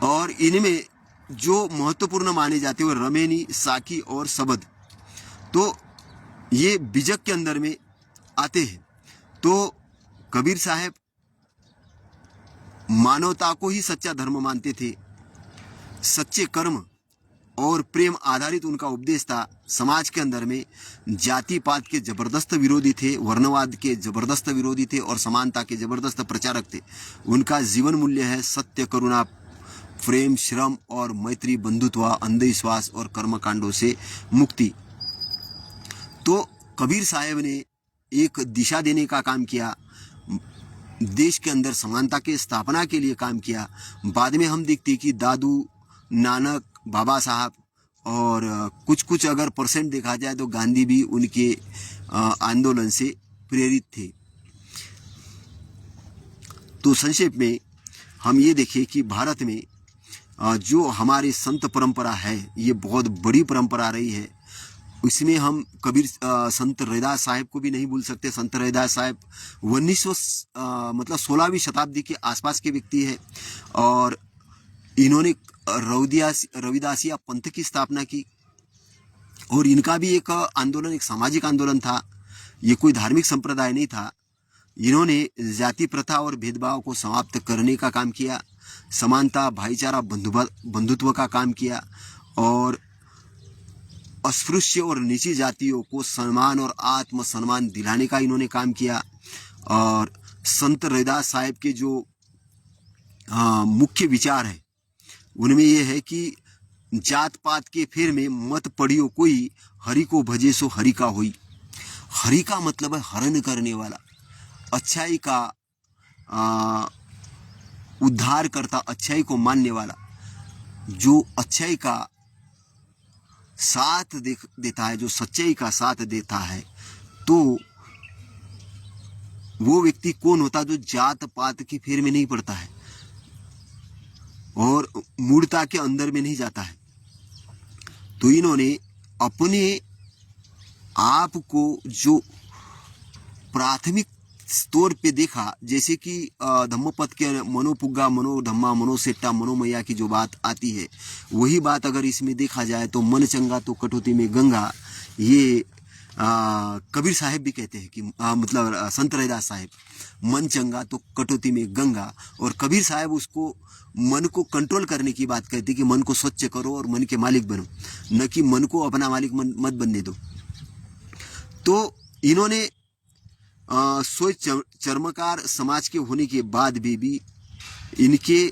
और इनमें जो महत्वपूर्ण माने जाते हैं वो रमेनी, साखी और सबद, तो ये बिजक के अंदर में आते हैं। तो कबीर साहब मानवता को ही सच्चा धर्म मानते थे, सच्चे कर्म और प्रेम आधारित उनका उपदेश था। समाज के अंदर में जाति पात के जबरदस्त विरोधी थे, वर्णवाद के जबरदस्त विरोधी थे और समानता के जबरदस्त प्रचारक थे। उनका जीवन मूल्य है सत्य, करुणा, प्रेम, श्रम और मैत्री, बंधुत्व, अंधविश्वास और कर्मकांडों से मुक्ति। तो कबीर साहब ने एक दिशा देने का काम किया, देश के अंदर समानता की स्थापना के लिए काम किया। बाद में हम देखते कि दादू, नानक, बाबा साहब और कुछ अगर परसेंट देखा जाए तो गांधी भी उनके आंदोलन से प्रेरित थे। तो संक्षेप में हम ये देखें कि भारत में जो हमारी संत परंपरा है, ये बहुत बड़ी परंपरा रही है। इसमें हम कबीर संत रैदास साहब को भी नहीं भूल सकते। संत रैदास साहब 16वीं शताब्दी के आसपास के व्यक्ति है, और इन्होंने रविदासिया पंथ की स्थापना की। और इनका भी एक आंदोलन, एक सामाजिक आंदोलन था, ये कोई धार्मिक संप्रदाय नहीं था। इन्होंने जाति प्रथा और भेदभाव को समाप्त करने का काम किया, समानता, भाईचारा, बंधुत्व का काम किया, और अस्पृश्य और नीची जातियों को सम्मान और आत्मसम्मान दिलाने का इन्होंने काम किया। और संत रैदास साहब के जो मुख्य विचार है उनमें यह है कि जात पात के फेर में मत पड़ियो कोई, हरि को भजे सो हरि का होई। हरि का मतलब है हरण करने वाला, अच्छाई का उद्धार करता, अच्छाई को मानने वाला, जो अच्छाई का साथ देता है, जो सच्चाई का साथ देता है, तो वो व्यक्ति कौन होता? जो जात पात के फेर में नहीं पड़ता है और मूर्खता के अंदर में नहीं जाता है। तो इन्होंने अपने आप को जो प्राथमिक तौर पे देखा, जैसे कि धम्मपद के मनोपुग्गा मनो धम्मा मनोसेट्टा मनोमया की जो बात आती है, वही बात अगर इसमें देखा जाए तो मन चंगा तो कटौती में गंगा, ये कबीर साहब भी कहते हैं कि मतलब संत रैदास साहब, मन चंगा तो कटौती में गंगा। और कबीर साहब उसको मन को कंट्रोल करने की बात कहते हैं कि मन को स्वच्छ करो और मन के मालिक बनो, न कि मन को अपना मालिक मत बनने दो। तो इन्होंने सोच चर्मकार समाज के होने के बाद भी इनके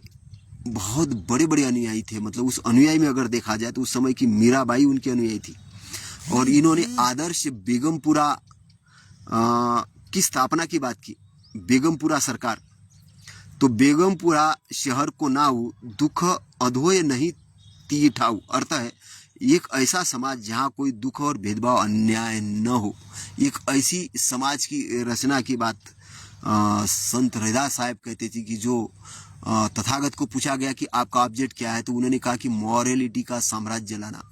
बहुत बड़े बड़े अनुयायी थे। मतलब उस अनुयायी में अगर देखा जाए तो उस समय की मीराबाई उनके अनुयायी थी। और इन्होंने आदर्श बेगमपुरा की स्थापना की बात की, बेगमपुरा सरकार। तो बेगमपुरा शहर को नाऊ दुख अधोय नहीं ती ठाऊ, अर्थ है एक ऐसा समाज जहाँ कोई दुख और भेदभाव अन्याय न हो, एक ऐसी समाज की रचना की बात संत रैदास साहब कहते थे। कि जो तथागत को पूछा गया कि आपका ऑब्जेक्ट क्या है, तो उन्होंने कहा कि मॉरलिटी का साम्राज्य लाना,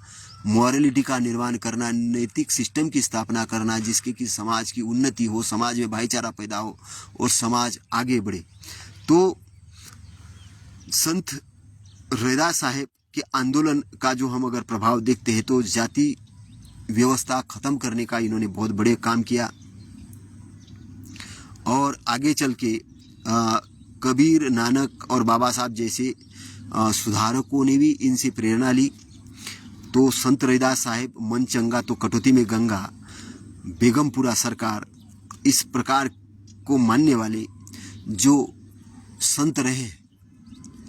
मॉरलिटी का निर्माण करना, नैतिक सिस्टम की स्थापना करना जिसके कि समाज की उन्नति हो, समाज में भाईचारा पैदा हो और समाज आगे बढ़े। तो संत रैदास साहब के आंदोलन का जो हम अगर प्रभाव देखते हैं तो जाति व्यवस्था खत्म करने का इन्होंने बहुत बड़े काम किया। और आगे चल के कबीर, नानक और बाबा साहब जैसे सुधारकों ने भी इनसे प्रेरणा ली। तो संत रैदास साहब, मन चंगा तो कटौती में गंगा, बेगमपुरा सरकार, इस प्रकार को मानने वाले जो संत रहे।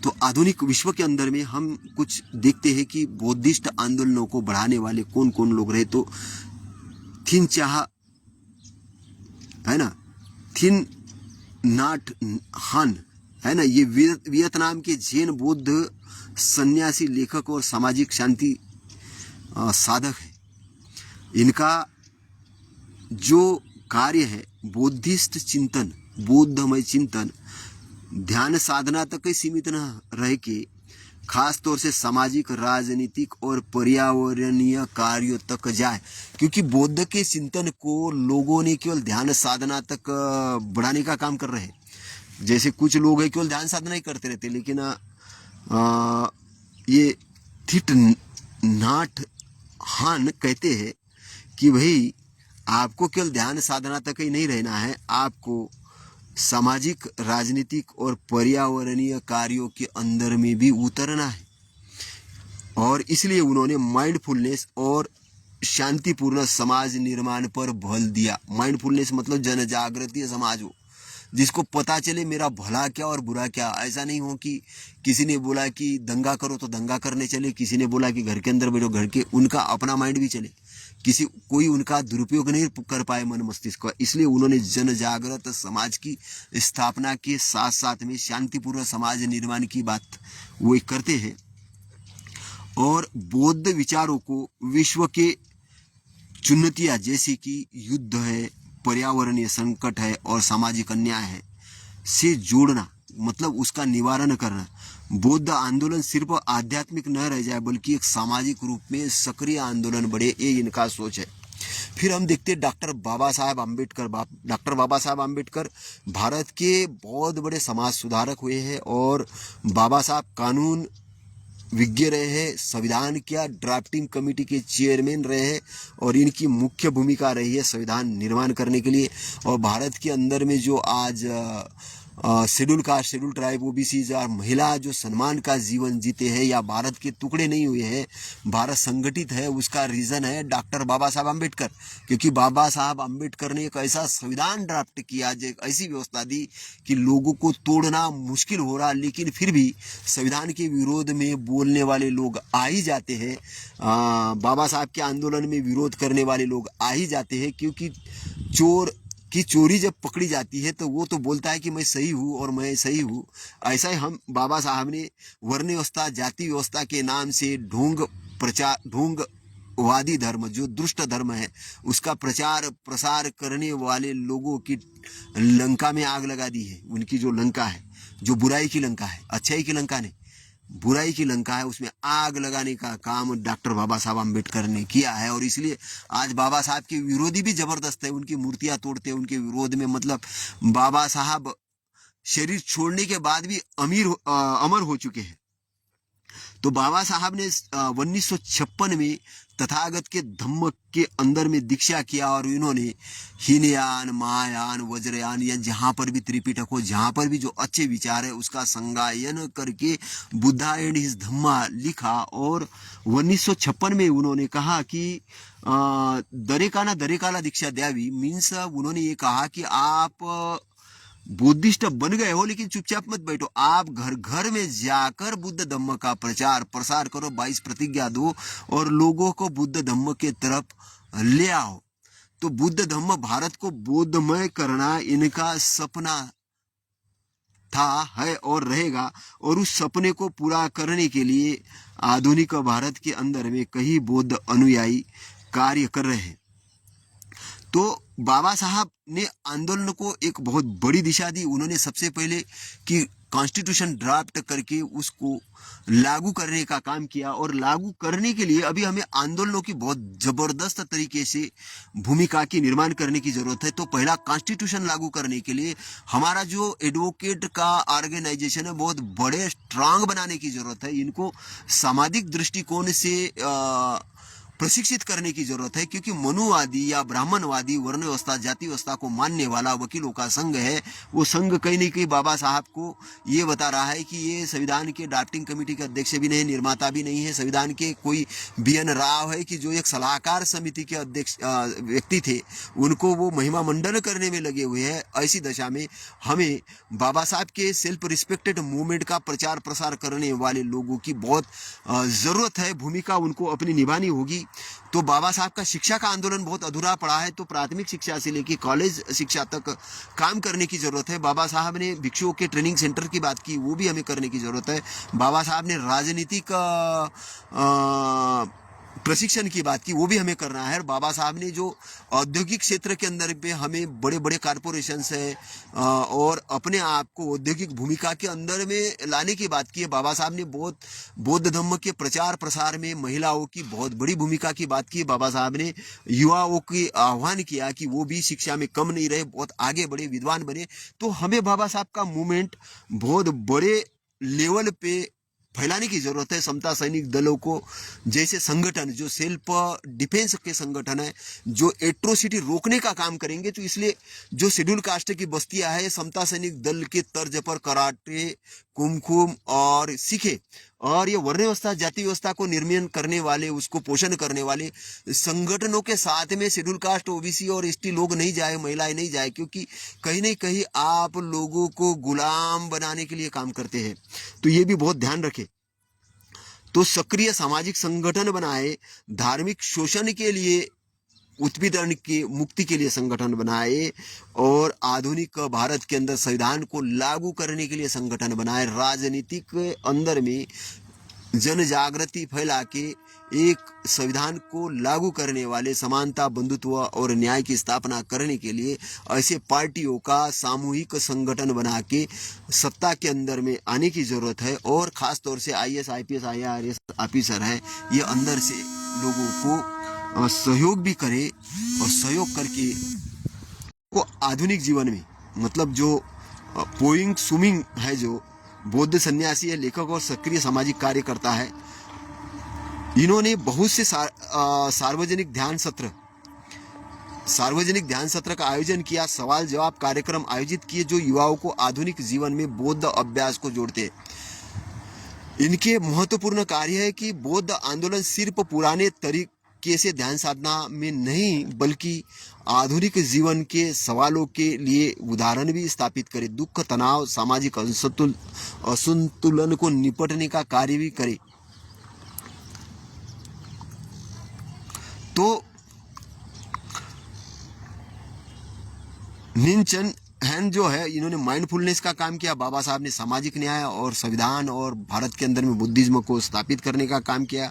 तो आधुनिक विश्व के अंदर में हम कुछ देखते हैं कि बौद्धिस्ट आंदोलनों को बढ़ाने वाले कौन कौन लोग रहे। तो थिन चाह है ना, थिन नाट हान है ना, ये वियतनाम के जैन बौद्ध सन्यासी, लेखक और सामाजिक शांति साधक है। इनका जो कार्य है बौद्धिस्ट चिंतन, बौद्धमय चिंतन, ध्यान साधना तक ही सीमित न रह के खास तौर से सामाजिक, राजनीतिक और पर्यावरणीय कार्यों तक जाए। क्योंकि बौद्ध के चिंतन को लोगों ने केवल ध्यान साधना तक बढ़ाने का काम कर रहे हैं। जैसे कुछ लोग हैं केवल ध्यान साधना ही करते रहते, लेकिन ये थिट नाट हान कहते हैं कि भाई आपको केवल ध्यान साधना तक ही नहीं रहना है, आपको सामाजिक, राजनीतिक और पर्यावरणीय कार्यों के अंदर में भी उतरना है। और इसलिए उन्होंने माइंडफुलनेस और शांतिपूर्ण समाज निर्माण पर बल दिया। माइंडफुलनेस मतलब जन जागृति समाज हो, जिसको पता चले मेरा भला क्या और बुरा क्या। ऐसा नहीं हो कि किसी ने बोला कि दंगा करो तो दंगा करने चले, किसी ने बोला कि घर के अंदर बैठो, घर के उनका अपना माइंड भी चले, कोई उनका दुरुपयोग नहीं कर पाए मन मस्तिष्क का। इसलिए उन्होंने जन जागृत समाज की स्थापना के साथ साथ में शांतिपूर्ण समाज निर्माण की बात वो करते हैं। और बौद्ध विचारों को विश्व के चुनौतियां जैसे कि युद्ध है, पर्यावरणीय संकट है और सामाजिक अन्याय है से जोड़ना, मतलब उसका निवारण करना। बौद्ध आंदोलन सिर्फ आध्यात्मिक न रह जाए बल्कि एक सामाजिक रूप में सक्रिय आंदोलन बढ़े, ये इनका सोच है। फिर हम देखते हैं डॉक्टर बाबा साहब आम्बेडकर। डॉक्टर बाबा साहब आम्बेडकर भारत के बहुत बड़े समाज सुधारक हुए हैं और बाबा साहब कानून विज्ञ रहे हैं, संविधान क्या ड्राफ्टिंग कमेटी के चेयरमैन रहे हैं और इनकी मुख्य भूमिका रही है संविधान निर्माण करने के लिए। और भारत के अंदर में जो आज schedule caste, schedule tribe, OBC और महिला जो सम्मान का जीवन जीते हैं या भारत के टुकड़े नहीं हुए हैं, भारत संगठित है, उसका रीजन है डॉक्टर बाबा साहब अम्बेडकर। क्योंकि बाबा साहब अम्बेडकर ने एक ऐसा संविधान ड्राफ्ट किया, जो एक ऐसी व्यवस्था दी कि लोगों को तोड़ना मुश्किल हो रहा, लेकिन फिर भी संविधान के विरोध में बोलने वाले लोग आ ही जाते हैं। बाबा साहब के आंदोलन में विरोध करने वाले लोग आ ही जाते हैं, क्योंकि चोर की चोरी जब पकड़ी जाती है तो वो तो बोलता है कि मैं सही हूँ और मैं सही हूँ। ऐसा ही हम बाबा साहब ने वर्ण व्यवस्था, जाति व्यवस्था के नाम से ढोंगवादी धर्म, जो दुष्ट धर्म है, उसका प्रचार प्रसार करने वाले लोगों की लंका में आग लगा दी है। उनकी जो लंका है, जो बुराई की लंका है, अच्छाई की लंका नहीं, बुराई की लंका है, उसमें आग लगाने का काम डॉक्टर बाबा साहब अम्बेडकर ने किया है। और इसलिए आज बाबा साहब के विरोधी भी जबरदस्त है, उनकी मूर्तियां तोड़ते हैं उनके विरोध में। मतलब बाबा साहब शरीर छोड़ने के बाद भी अमर हो चुके हैं। तो बाबा साहब ने 1956 में तथागत के धम्म के अंदर में दीक्षा किया, और इन्होंने हीनयान, महायान, वज्रयान, या जहां पर भी त्रिपिटक हो, जहां पर भी जो अच्छे विचार है उसका संगायन करके बुद्धा एंड हिज धम्मा लिखा। और 1956 में उन्होंने कहा कि दरेकाला दीक्षा द्यावी, मीन्स उन्होंने ये कहा कि आप बुद्धिस्ट बन गए हो लेकिन चुपचाप मत बैठो, आप घर घर में जाकर बुद्ध धम्म का प्रचार प्रसार करो, 22 प्रतिज्ञा दो और लोगों को बुद्ध धम्म के तरफ ले आओ। तो बुद्ध धम्म भारत को बोधमय करना इनका सपना था, है और रहेगा। और उस सपने को पूरा करने के लिए आधुनिक भारत के अंदर में कई बौद्ध अनुयायी कार्य कर रहे हैं। तो बाबा साहब ने आंदोलन को एक बहुत बड़ी दिशा दी। उन्होंने सबसे पहले कि कॉन्स्टिट्यूशन ड्राफ्ट करके उसको लागू करने का काम किया, और लागू करने के लिए अभी हमें आंदोलनों की बहुत जबरदस्त तरीके से भूमिका की निर्माण करने की जरूरत है। तो पहला कॉन्स्टिट्यूशन लागू करने के लिए हमारा जो एडवोकेट का ऑर्गेनाइजेशन है बहुत बड़े स्ट्रांग बनाने की जरूरत है। इनको सामाजिक दृष्टिकोण से प्रशिक्षित करने की जरूरत है, क्योंकि मनुवादी या ब्राह्मणवादी वर्ण व्यवस्था, जाति व्यवस्था को मानने वाला वकीलों का संघ है। वो संघ कहीं न कहीं बाबा साहब को ये बता रहा है कि ये संविधान के ड्राफ्टिंग कमेटी के अध्यक्ष भी नहीं, निर्माता भी नहीं है, संविधान के कोई BN राव है कि जो एक सलाहकार समिति के अध्यक्ष व्यक्ति थे, उनको वो महिमा मंडन करने में लगे हुए हैं। ऐसी दशा में हमें बाबा साहब के सेल्फ रिस्पेक्टेड मूवमेंट का प्रचार प्रसार करने वाले लोगों की बहुत जरूरत है, भूमिका उनको अपनी निभानी होगी। तो बाबा साहब का शिक्षा का आंदोलन बहुत अधूरा पड़ा है, तो प्राथमिक शिक्षा से लेकर कॉलेज शिक्षा तक काम करने की जरूरत है। बाबा साहब ने भिक्षुओं के ट्रेनिंग सेंटर की बात की, वो भी हमें करने की जरूरत है। बाबा साहब ने राजनीतिक प्रशिक्षण की बात की, वो भी हमें करना है। और बाबा साहब ने जो औद्योगिक क्षेत्र के अंदर पे हमें बड़े बड़े कारपोरेशंस है और अपने आप को औद्योगिक भूमिका के अंदर में लाने की बात की है। बाबा साहब ने बहुत बौद्ध धर्म के प्रचार प्रसार में महिलाओं की बहुत बड़ी भूमिका की बात की। बाबा साहब ने युवाओं की आह्वान किया कि वो भी शिक्षा में कम नहीं रहे, बहुत आगे बढ़े, विद्वान बने। तो हमें बाबा साहब का मूवमेंट बहुत बड़े लेवल पे फैलाने की जरूरत है। समता सैनिक दलों को जैसे संगठन, जो सेल्फ डिफेंस के संगठन है, जो एट्रोसिटी रोकने का काम करेंगे। तो इसलिए जो शेड्यूल कास्ट की बस्तियां है, समता सैनिक दल के तर्ज पर कराटे, कुमकुम और सीखे, और ये वर्ण व्यवस्था, जाति व्यवस्था को निर्माण करने वाले, उसको पोषण करने वाले संगठनों के साथ में शेड्यूल कास्ट, ओबीसी और ST लोग नहीं जाए, महिलाएं नहीं जाए, क्योंकि कहीं न कहीं आप लोगों को गुलाम बनाने के लिए काम करते हैं। तो ये भी बहुत ध्यान रखें। तो सक्रिय सामाजिक संगठन बनाए, धार्मिक शोषण के लिए, उत्पीड़न की मुक्ति के लिए संगठन बनाए, और आधुनिक भारत के अंदर संविधान को लागू करने के लिए संगठन बनाए। राजनीतिक अंदर में जन जागृति फैला के एक संविधान को लागू करने वाले, समानता, बंधुत्व और न्याय की स्थापना करने के लिए ऐसे पार्टियों का सामूहिक संगठन बना के सत्ता के अंदर में आने की जरूरत है। और खास तौर से IAS, IPS, IRS ऑफिसर है, ये अंदर से लोगों को सहयोग भी करे, और सहयोग करके को आधुनिक जीवन में, मतलब जो पोइंग सुमिंग है, जो बौद्ध सन्यासी है, लेखक और सक्रिय सामाजिक कार्यकर्ता है, इन्होंने बहुत से सार्वजनिक ध्यान सत्र सार्वजनिक ध्यान सत्र का आयोजन किया, सवाल जवाब कार्यक्रम आयोजित किए जो युवाओं को आधुनिक जीवन में बौद्ध अभ्यास को जोड़ते हैं। इनके महत्वपूर्ण कार्य है कि बौद्ध आंदोलन सिर्फ पुराने तरीके से ध्यान साधना में नहीं बल्कि आधुनिक जीवन के सवालों के लिए उदाहरण भी स्थापित करे, दुख, तनाव, सामाजिक असंतुलन को निपटने का कार्य भी करे। तो निनचन हैन जो है, इन्होंने माइंडफुलनेस का काम किया। बाबा साहब ने सामाजिक न्याय और संविधान और भारत के अंदर में बुद्धिज्म को स्थापित करने का काम किया।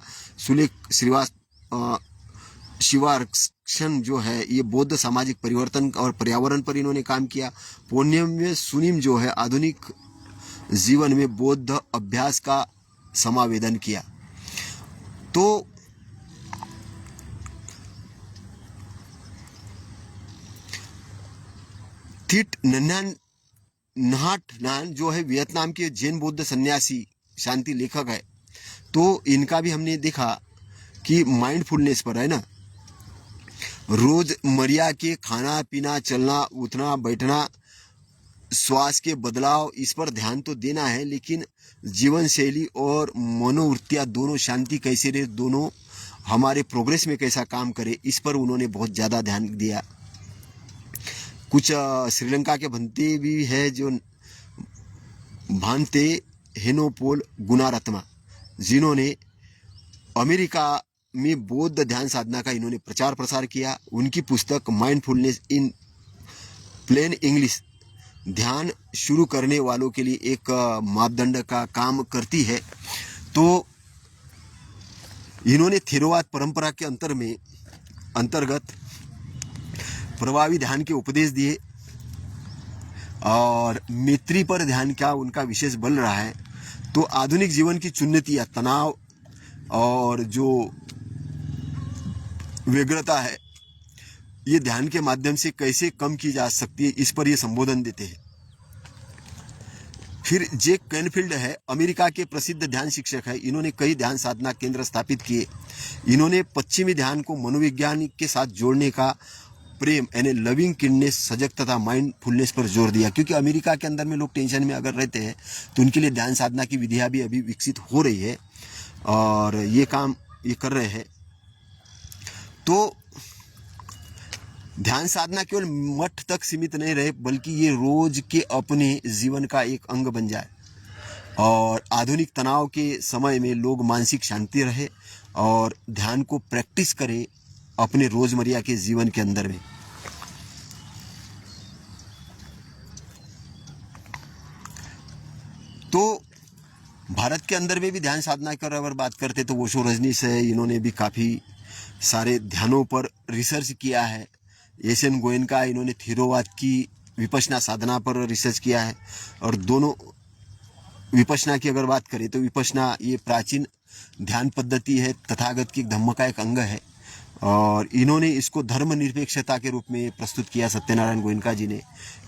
शिवारक्षण जो है ये बौद्ध सामाजिक परिवर्तन और पर्यावरण पर इन्होंने काम किया। पुण्यम में सुनिम जो है आधुनिक जीवन में बौद्ध अभ्यास का समावेदन किया। तो थिट नहाट नान जो है वियतनाम के जैन बौद्ध सन्यासी शांति लेखक है। तो इनका भी हमने देखा कि माइंडफुलनेस पर है ना, रोजमर्रा के खाना पीना, चलना उठना बैठना, श्वास के बदलाव, इस पर ध्यान तो देना है, लेकिन जीवन शैली और मनोवृत्तियाँ दोनों शांति कैसे रहे, दोनों हमारे प्रोग्रेस में कैसा काम करे, इस पर उन्होंने बहुत ज़्यादा ध्यान दिया। कुछ श्रीलंका के भंते भी है जो भांते हेनोपोल गुणारत्मा, जिन्होंने अमेरिका में बौद्ध ध्यान साधना का इन्होंने प्रचार प्रसार किया। उनकी पुस्तक माइंडफुलनेस इन प्लेन इंग्लिश ध्यान शुरू करने वालों के लिए एक मापदंड का काम करती है। तो इन्होंने थेरवाद परंपरा के अंतर्गत प्रभावी ध्यान के उपदेश दिए और मैत्री पर ध्यान का उनका विशेष बल रहा है। तो आधुनिक जीवन की चुनौती या तनाव और जो व्यग्रता है ये ध्यान के माध्यम से कैसे कम की जा सकती है, इस पर ये संबोधन देते हैं। फिर जेक कैनफील्ड है, अमेरिका के प्रसिद्ध ध्यान शिक्षक है। इन्होंने कई ध्यान साधना केंद्र स्थापित किए। इन्होंने पश्चिमी ध्यान को मनोविज्ञान के साथ जोड़ने का प्रेम यानी लविंग किडनेस, सजगता, माइंडफुलनेस पर जोर दिया, क्योंकि अमेरिका के अंदर में लोग टेंशन में अगर रहते हैं तो उनके लिए ध्यान साधना की विधियाँ भी अभी विकसित हो रही है और ये काम ये कर रहे हैं। तो ध्यान साधना केवल मठ तक सीमित नहीं रहे बल्कि ये रोज के अपने जीवन का एक अंग बन जाए और आधुनिक तनाव के समय में लोग मानसिक शांति रहे और ध्यान को प्रैक्टिस करें अपने रोजमर्रा के जीवन के अंदर में। तो भारत के अंदर में भी ध्यान साधना की अगर बात करते तो ओशो रजनीश है, इन्होंने भी काफ़ी सारे ध्यानों पर रिसर्च किया है। एशियन गोयनका, इन्होंने थेरोवाद की विपश्यना साधना पर रिसर्च किया है। और दोनों विपश्यना की अगर बात करें तो विपश्यना ये प्राचीन ध्यान पद्धति है, तथागत की धम्म का एक अंग है और इन्होंने इसको धर्मनिरपेक्षता के रूप में प्रस्तुत किया सत्यनारायण गोयनका जी ने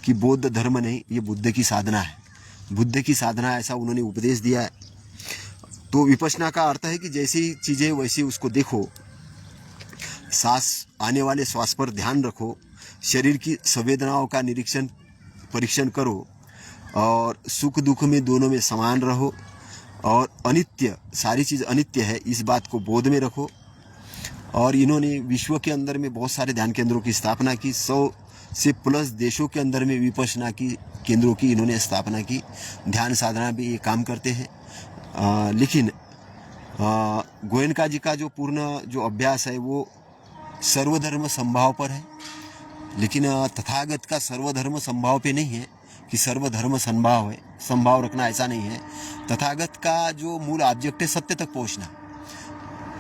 कि बौद्ध धर्म नहीं, ये बुद्ध की साधना है, बुद्ध की साधना, ऐसा उन्होंने उपदेश दिया है। तो विपश्यना का अर्थ है कि जैसी चीज़ें वैसी उसको देखो, सांस आने वाले श्वास पर ध्यान रखो, शरीर की संवेदनाओं का परीक्षण करो और सुख दुख में दोनों में समान रहो और अनित्य, सारी चीज़ अनित्य है, इस बात को बोध में रखो। और इन्होंने विश्व के अंदर में बहुत सारे ध्यान केंद्रों की स्थापना की। 100 से प्लस देशों के अंदर में विपश्यना की केंद्रों की इन्होंने स्थापना की। ध्यान साधना भी ये काम करते हैं। लेकिन गोयनका जी का जो पूर्ण जो अभ्यास है वो सर्वधर्म संभाव पर है, लेकिन तथागत का सर्वधर्म संभाव पे नहीं है कि सर्वधर्म संभाव है, संभाव रखना ऐसा नहीं है। तथागत का जो मूल ऑब्जेक्ट है सत्य तक पहुंचना।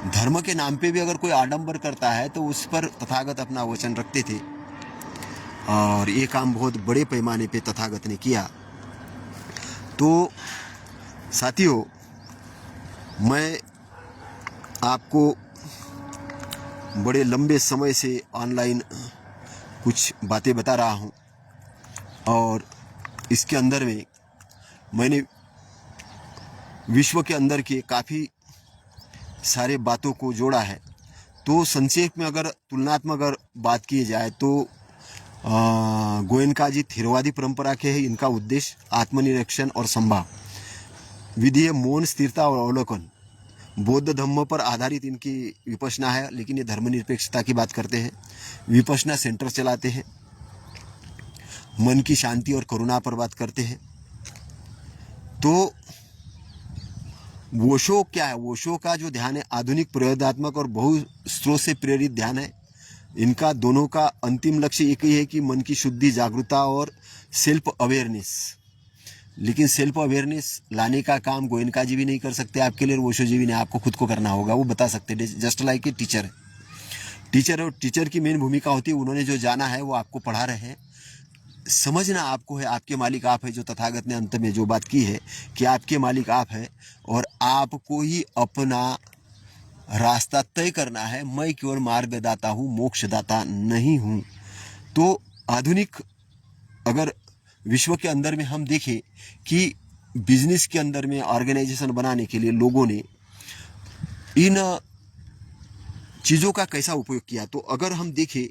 धर्म के नाम पे भी अगर कोई आडंबर करता है तो उस पर तथागत अपना वचन रखते थे और ये काम बहुत बड़े पैमाने पे तथागत ने किया। तो साथियों, मैं आपको बड़े लंबे समय से ऑनलाइन कुछ बातें बता रहा हूँ और इसके अंदर में मैंने विश्व के अंदर के काफ़ी सारे बातों को जोड़ा है। तो संक्षेप में अगर तुलनात्मक अगर बात की जाए तो गोयनका जी थेरवादी परंपरा के हैं। इनका उद्देश्य आत्मनिरीक्षण और संभाव, विधि मौन, स्थिरता और अवलोकन। बौद्ध धम्म पर आधारित इनकी विपश्यना है, लेकिन ये धर्मनिरपेक्षता की बात करते हैं। विपश्यना सेंटर चलाते हैं, मन की शांति और करुणा पर बात करते हैं। तो वोशो क्या है? वोशो का जो ध्यान है आधुनिक प्रयोगात्मक और बहु स्रोत से प्रेरित ध्यान है। इनका दोनों का अंतिम लक्ष्य एक ही है कि मन की शुद्धि, जागरूकता और सेल्फ अवेयरनेस। लेकिन सेल्फ अवेयरनेस लाने का काम गोयनका जी भी नहीं कर सकते आपके लिए, वोशो जी भी नहीं, आपको खुद को करना होगा। वो बता सकते हैं, जस्ट लाइक ए टीचर। और टीचर की मेन भूमिका होती है, उन्होंने जो जाना है वो आपको पढ़ा रहे हैं। समझना आपको है, आपके मालिक आप है, जो तथागत ने अंत में जो बात की है कि आपके मालिक आप है और आपको ही अपना रास्ता तय करना है। मैं केवल मार्गदाता हूँ, मोक्षदाता नहीं हूँ। तो आधुनिक अगर विश्व के अंदर में हम देखें कि बिजनेस के अंदर में ऑर्गेनाइजेशन बनाने के लिए लोगों ने इन चीज़ों का कैसा उपयोग किया, तो अगर हम देखें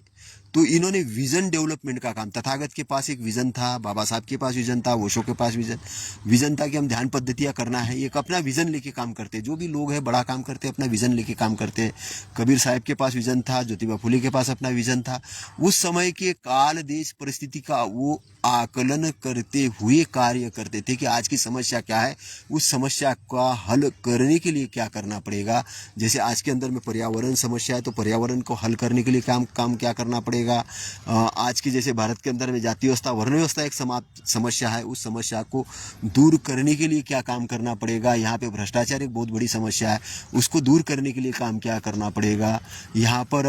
तो इन्होंने विजन डेवलपमेंट का काम, तथागत के पास एक विजन था, बाबा साहब के पास विजन था, ओशो के पास विजन था कि हम ध्यान पद्धतियां करना है। एक अपना विजन लेके काम करते, जो भी लोग हैं बड़ा काम करते अपना विजन लेके काम करते हैं। कबीर साहब के पास विजन था, ज्योतिबा फुले के पास अपना विजन था। उस समय के काल, देश, परिस्थिति का वो आकलन करते हुए कार्य करते थे कि आज की समस्या क्या है, उस समस्या का हल करने के लिए क्या करना पड़ेगा। जैसे आज के अंदर में पर्यावरण समस्या है, तो पर्यावरण को हल करने के लिए काम क्या करना पड़ेगा। आज की जैसे भारत के अंदर में जाति व्यवस्था, वर्ण व्यवस्था एक समस्या है, उस समस्या को दूर करने के लिए क्या काम करना पड़ेगा। यहाँ पे भ्रष्टाचार एक बहुत बड़ी समस्या है, उसको दूर करने के लिए काम क्या करना पड़ेगा। यहाँ पर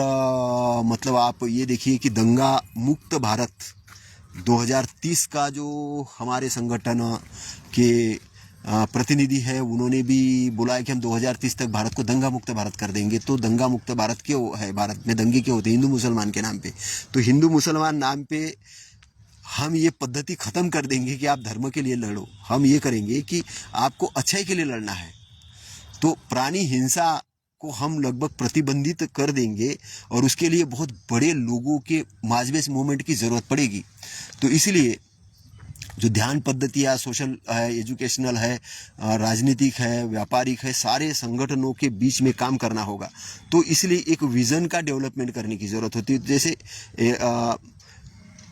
मतलब आप ये देखिए कि दंगा मुक्त भारत 2030 का जो हमारे संगठन के प्रतिनिधि है, उन्होंने भी बोला है कि हम 2030 तक भारत को दंगा मुक्त भारत कर देंगे। तो दंगा मुक्त भारत क्यों है? भारत में दंगे क्यों होते हैं? हिंदू मुसलमान के नाम पे। तो हिंदू मुसलमान नाम पे हम ये पद्धति खत्म कर देंगे कि आप धर्म के लिए लड़ो। हम ये करेंगे कि आपको अच्छाई के लिए लड़ना है। तो प्राणी हिंसा को हम लगभग प्रतिबंधित कर देंगे और उसके लिए बहुत बड़े लोगों के माजवेस मूवमेंट की जरूरत पड़ेगी। तो इसलिए जो ध्यान पद्धतियाँ सोशल है, एजुकेशनल है, राजनीतिक है, व्यापारिक है, सारे संगठनों के बीच में काम करना होगा। तो इसलिए एक विज़न का डेवलपमेंट करने की ज़रूरत होती है। जैसे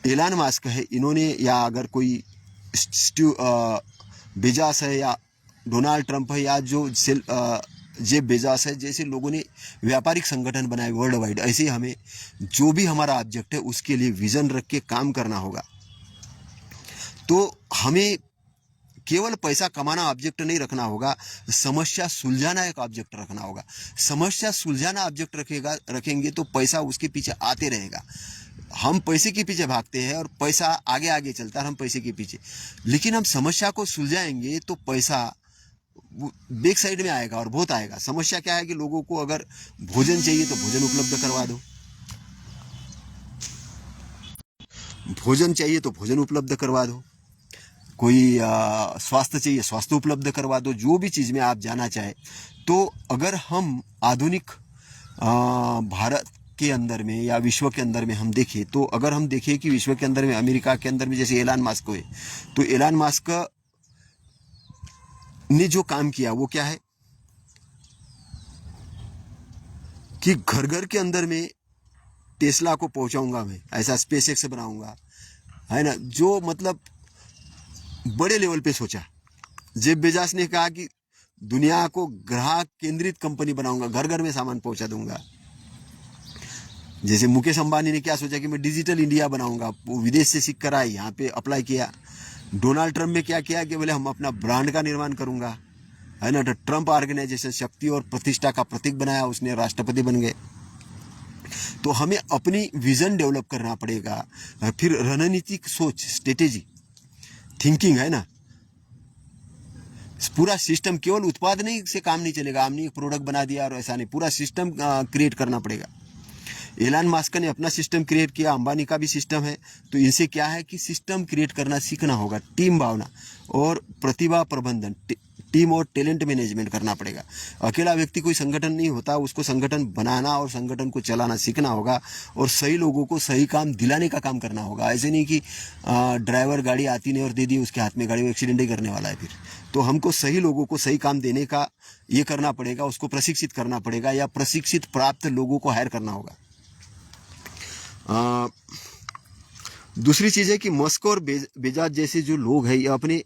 एलन मस्क है, इन्होंने, या अगर कोई बेजास है, या डोनाल्ड ट्रंप है, या जो जेफ बेजास है, जैसे लोगों ने व्यापारिक संगठन बनाए वर्ल्ड वाइड, ऐसे हमें जो भी हमारा ऑब्जेक्ट है उसके लिए विज़न रख के काम करना होगा। तो हमें केवल पैसा कमाना ऑब्जेक्ट नहीं रखना होगा, समस्या सुलझाना एक ऑब्जेक्ट रखना होगा। समस्या सुलझाना ऑब्जेक्ट रखेंगे तो पैसा उसके पीछे आते रहेगा। हम पैसे के पीछे भागते हैं और पैसा आगे आगे चलता है, हम पैसे के पीछे। लेकिन हम समस्या को सुलझाएंगे तो पैसा बैक साइड में आएगा और बहुत आएगा। समस्या क्या है कि लोगों को अगर भोजन चाहिए तो भोजन उपलब्ध करवा दो, भोजन चाहिए तो भोजन उपलब्ध करवा दो, कोई स्वास्थ्य चाहिए स्वास्थ्य उपलब्ध करवा दो। जो भी चीज़ में आप जाना चाहे, तो अगर हम आधुनिक भारत के अंदर में या विश्व के अंदर में हम देखें, तो अगर हम देखें कि विश्व के अंदर में, अमेरिका के अंदर में जैसे एलन मस्क हुए, तो एलन मस्क ने जो काम किया वो क्या है कि घर घर के अंदर में टेस्ला को पहुंचाऊंगा, मैं ऐसा स्पेसएक्स बनाऊंगा, है ना। जो मतलब बड़े लेवल पे सोचा। जेफ बेजास ने कहा कि दुनिया को ग्राहक केंद्रित कंपनी बनाऊंगा, घर घर में सामान पहुंचा दूंगा। जैसे मुकेश अंबानी ने क्या सोचा कि मैं डिजिटल इंडिया बनाऊंगा, वो विदेश से सीख कर आए, यहाँ पे अप्लाई किया। डोनाल्ड ट्रंप ने क्या किया कि बोले हम अपना ब्रांड का निर्माण करूंगा, है ना। तो ट्रंप ऑर्गेनाइजेशन शक्ति और प्रतिष्ठा का प्रतीक बनाया, उसने राष्ट्रपति बन गए। तो हमें अपनी विजन डेवलप करना पड़ेगा, फिर रणनीतिक सोच, स्ट्रेटेजी, थिंकिंग, है ना। पूरा सिस्टम, केवल उत्पाद नहीं से काम नहीं चलेगा। हमने एक प्रोडक्ट बना दिया और ऐसा नहीं, पूरा सिस्टम क्रिएट करना पड़ेगा। एलन मस्क ने अपना सिस्टम क्रिएट किया, अंबानी का भी सिस्टम है। तो इनसे क्या है कि सिस्टम क्रिएट करना सीखना होगा, टीम भावना और प्रतिभा प्रबंधन। टीम और टैलेंट मैनेजमेंट करना पड़ेगा। अकेला व्यक्ति कोई संगठन नहीं होता, उसको संगठन बनाना और संगठन को चलाना सीखना होगा और सही लोगों को सही काम दिलाने का काम करना होगा। ऐसे नहीं कि ड्राइवर गाड़ी आती नहीं और दे दी उसके हाथ में गाड़ी, वो एक्सीडेंट ही करने वाला है फिर। तो हमको सही लोगों को सही काम देने का ये करना पड़ेगा, उसको प्रशिक्षित करना पड़ेगा या प्रशिक्षित प्राप्त लोगों को हायर करना होगा। दूसरी चीज़ है कि मस्को और बेजाज जैसे जो लोग हैं ये अपने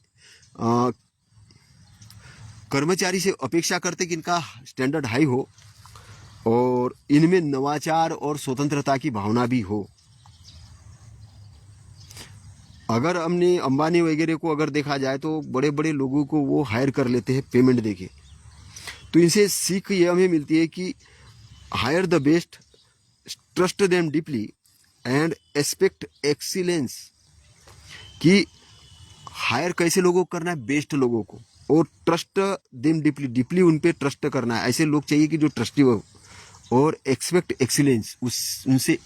कर्मचारी से अपेक्षा करते कि इनका स्टैंडर्ड हाई हो और इनमें नवाचार और स्वतंत्रता की भावना भी हो। अगर हमने अंबानी वगैरह को अगर देखा जाए तो बड़े बड़े लोगों को वो हायर कर लेते हैं पेमेंट देके। तो इनसे सीख ये हमें मिलती है कि hire the best, trust them deeply and expect excellence. कि हायर कैसे लोगों को करना है, बेस्ट लोगों को, और ट्रस्ट देम डीपली, डीपली उन पे ट्रस्ट करना है। ऐसे लोग चाहिए कि जो ट्रस्टी हो, और एक्सपेक्ट एक्सीलेंस, उनसे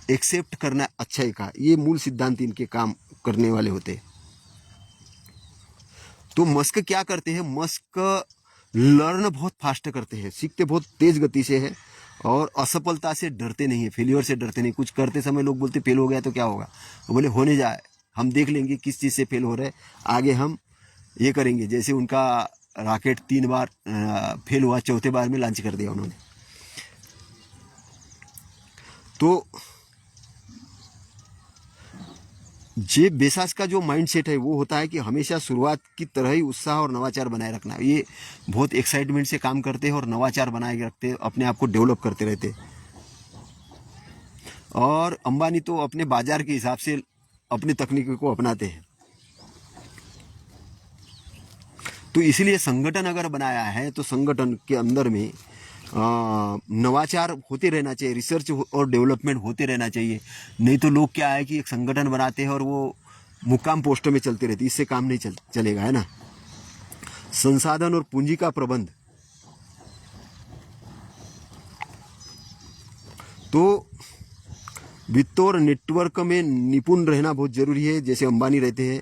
एक्सेप्ट करना अच्छाई का। ये मूल सिद्धांत इनके काम करने वाले होते हैं। तो मस्क क्या करते हैं, मस्क लर्न बहुत फास्ट करते हैं, सीखते बहुत तेज गति से है और असफलता से डरते नहीं है, फेलियर से डरते नहीं। कुछ करते समय लोग बोलते फेल हो गया तो क्या होगा, तो बोले होने जाए, हम देख लेंगे किस चीज़ से फेल हो रहा है, आगे हम ये करेंगे। जैसे उनका रॉकेट 3 बार फेल हुआ, चौथे बार में लॉन्च कर दिया उन्होंने। तो जे बेसास का जो माइंडसेट है वो होता है कि हमेशा शुरुआत की तरह ही उत्साह और नवाचार बनाए रखना। ये बहुत एक्साइटमेंट से काम करते हैं और नवाचार बनाए रखते हैं, अपने आप को डेवलप करते रहते हैं। और अंबानी तो अपने बाजार के हिसाब से अपनी तकनीक को अपनाते हैं। तो इसलिए संगठन अगर बनाया है तो संगठन के अंदर में नवाचार होते रहना चाहिए, रिसर्च और डेवलपमेंट होते रहना चाहिए। नहीं तो लोग क्या है कि एक संगठन बनाते हैं और वो मुकाम पोस्ट में चलते रहते, इससे काम नहीं चलेगा, है ना। संसाधन और पूंजी का प्रबंध, तो वित्त और नेटवर्क में निपुण रहना बहुत जरूरी है। जैसे अंबानी रहते हैं,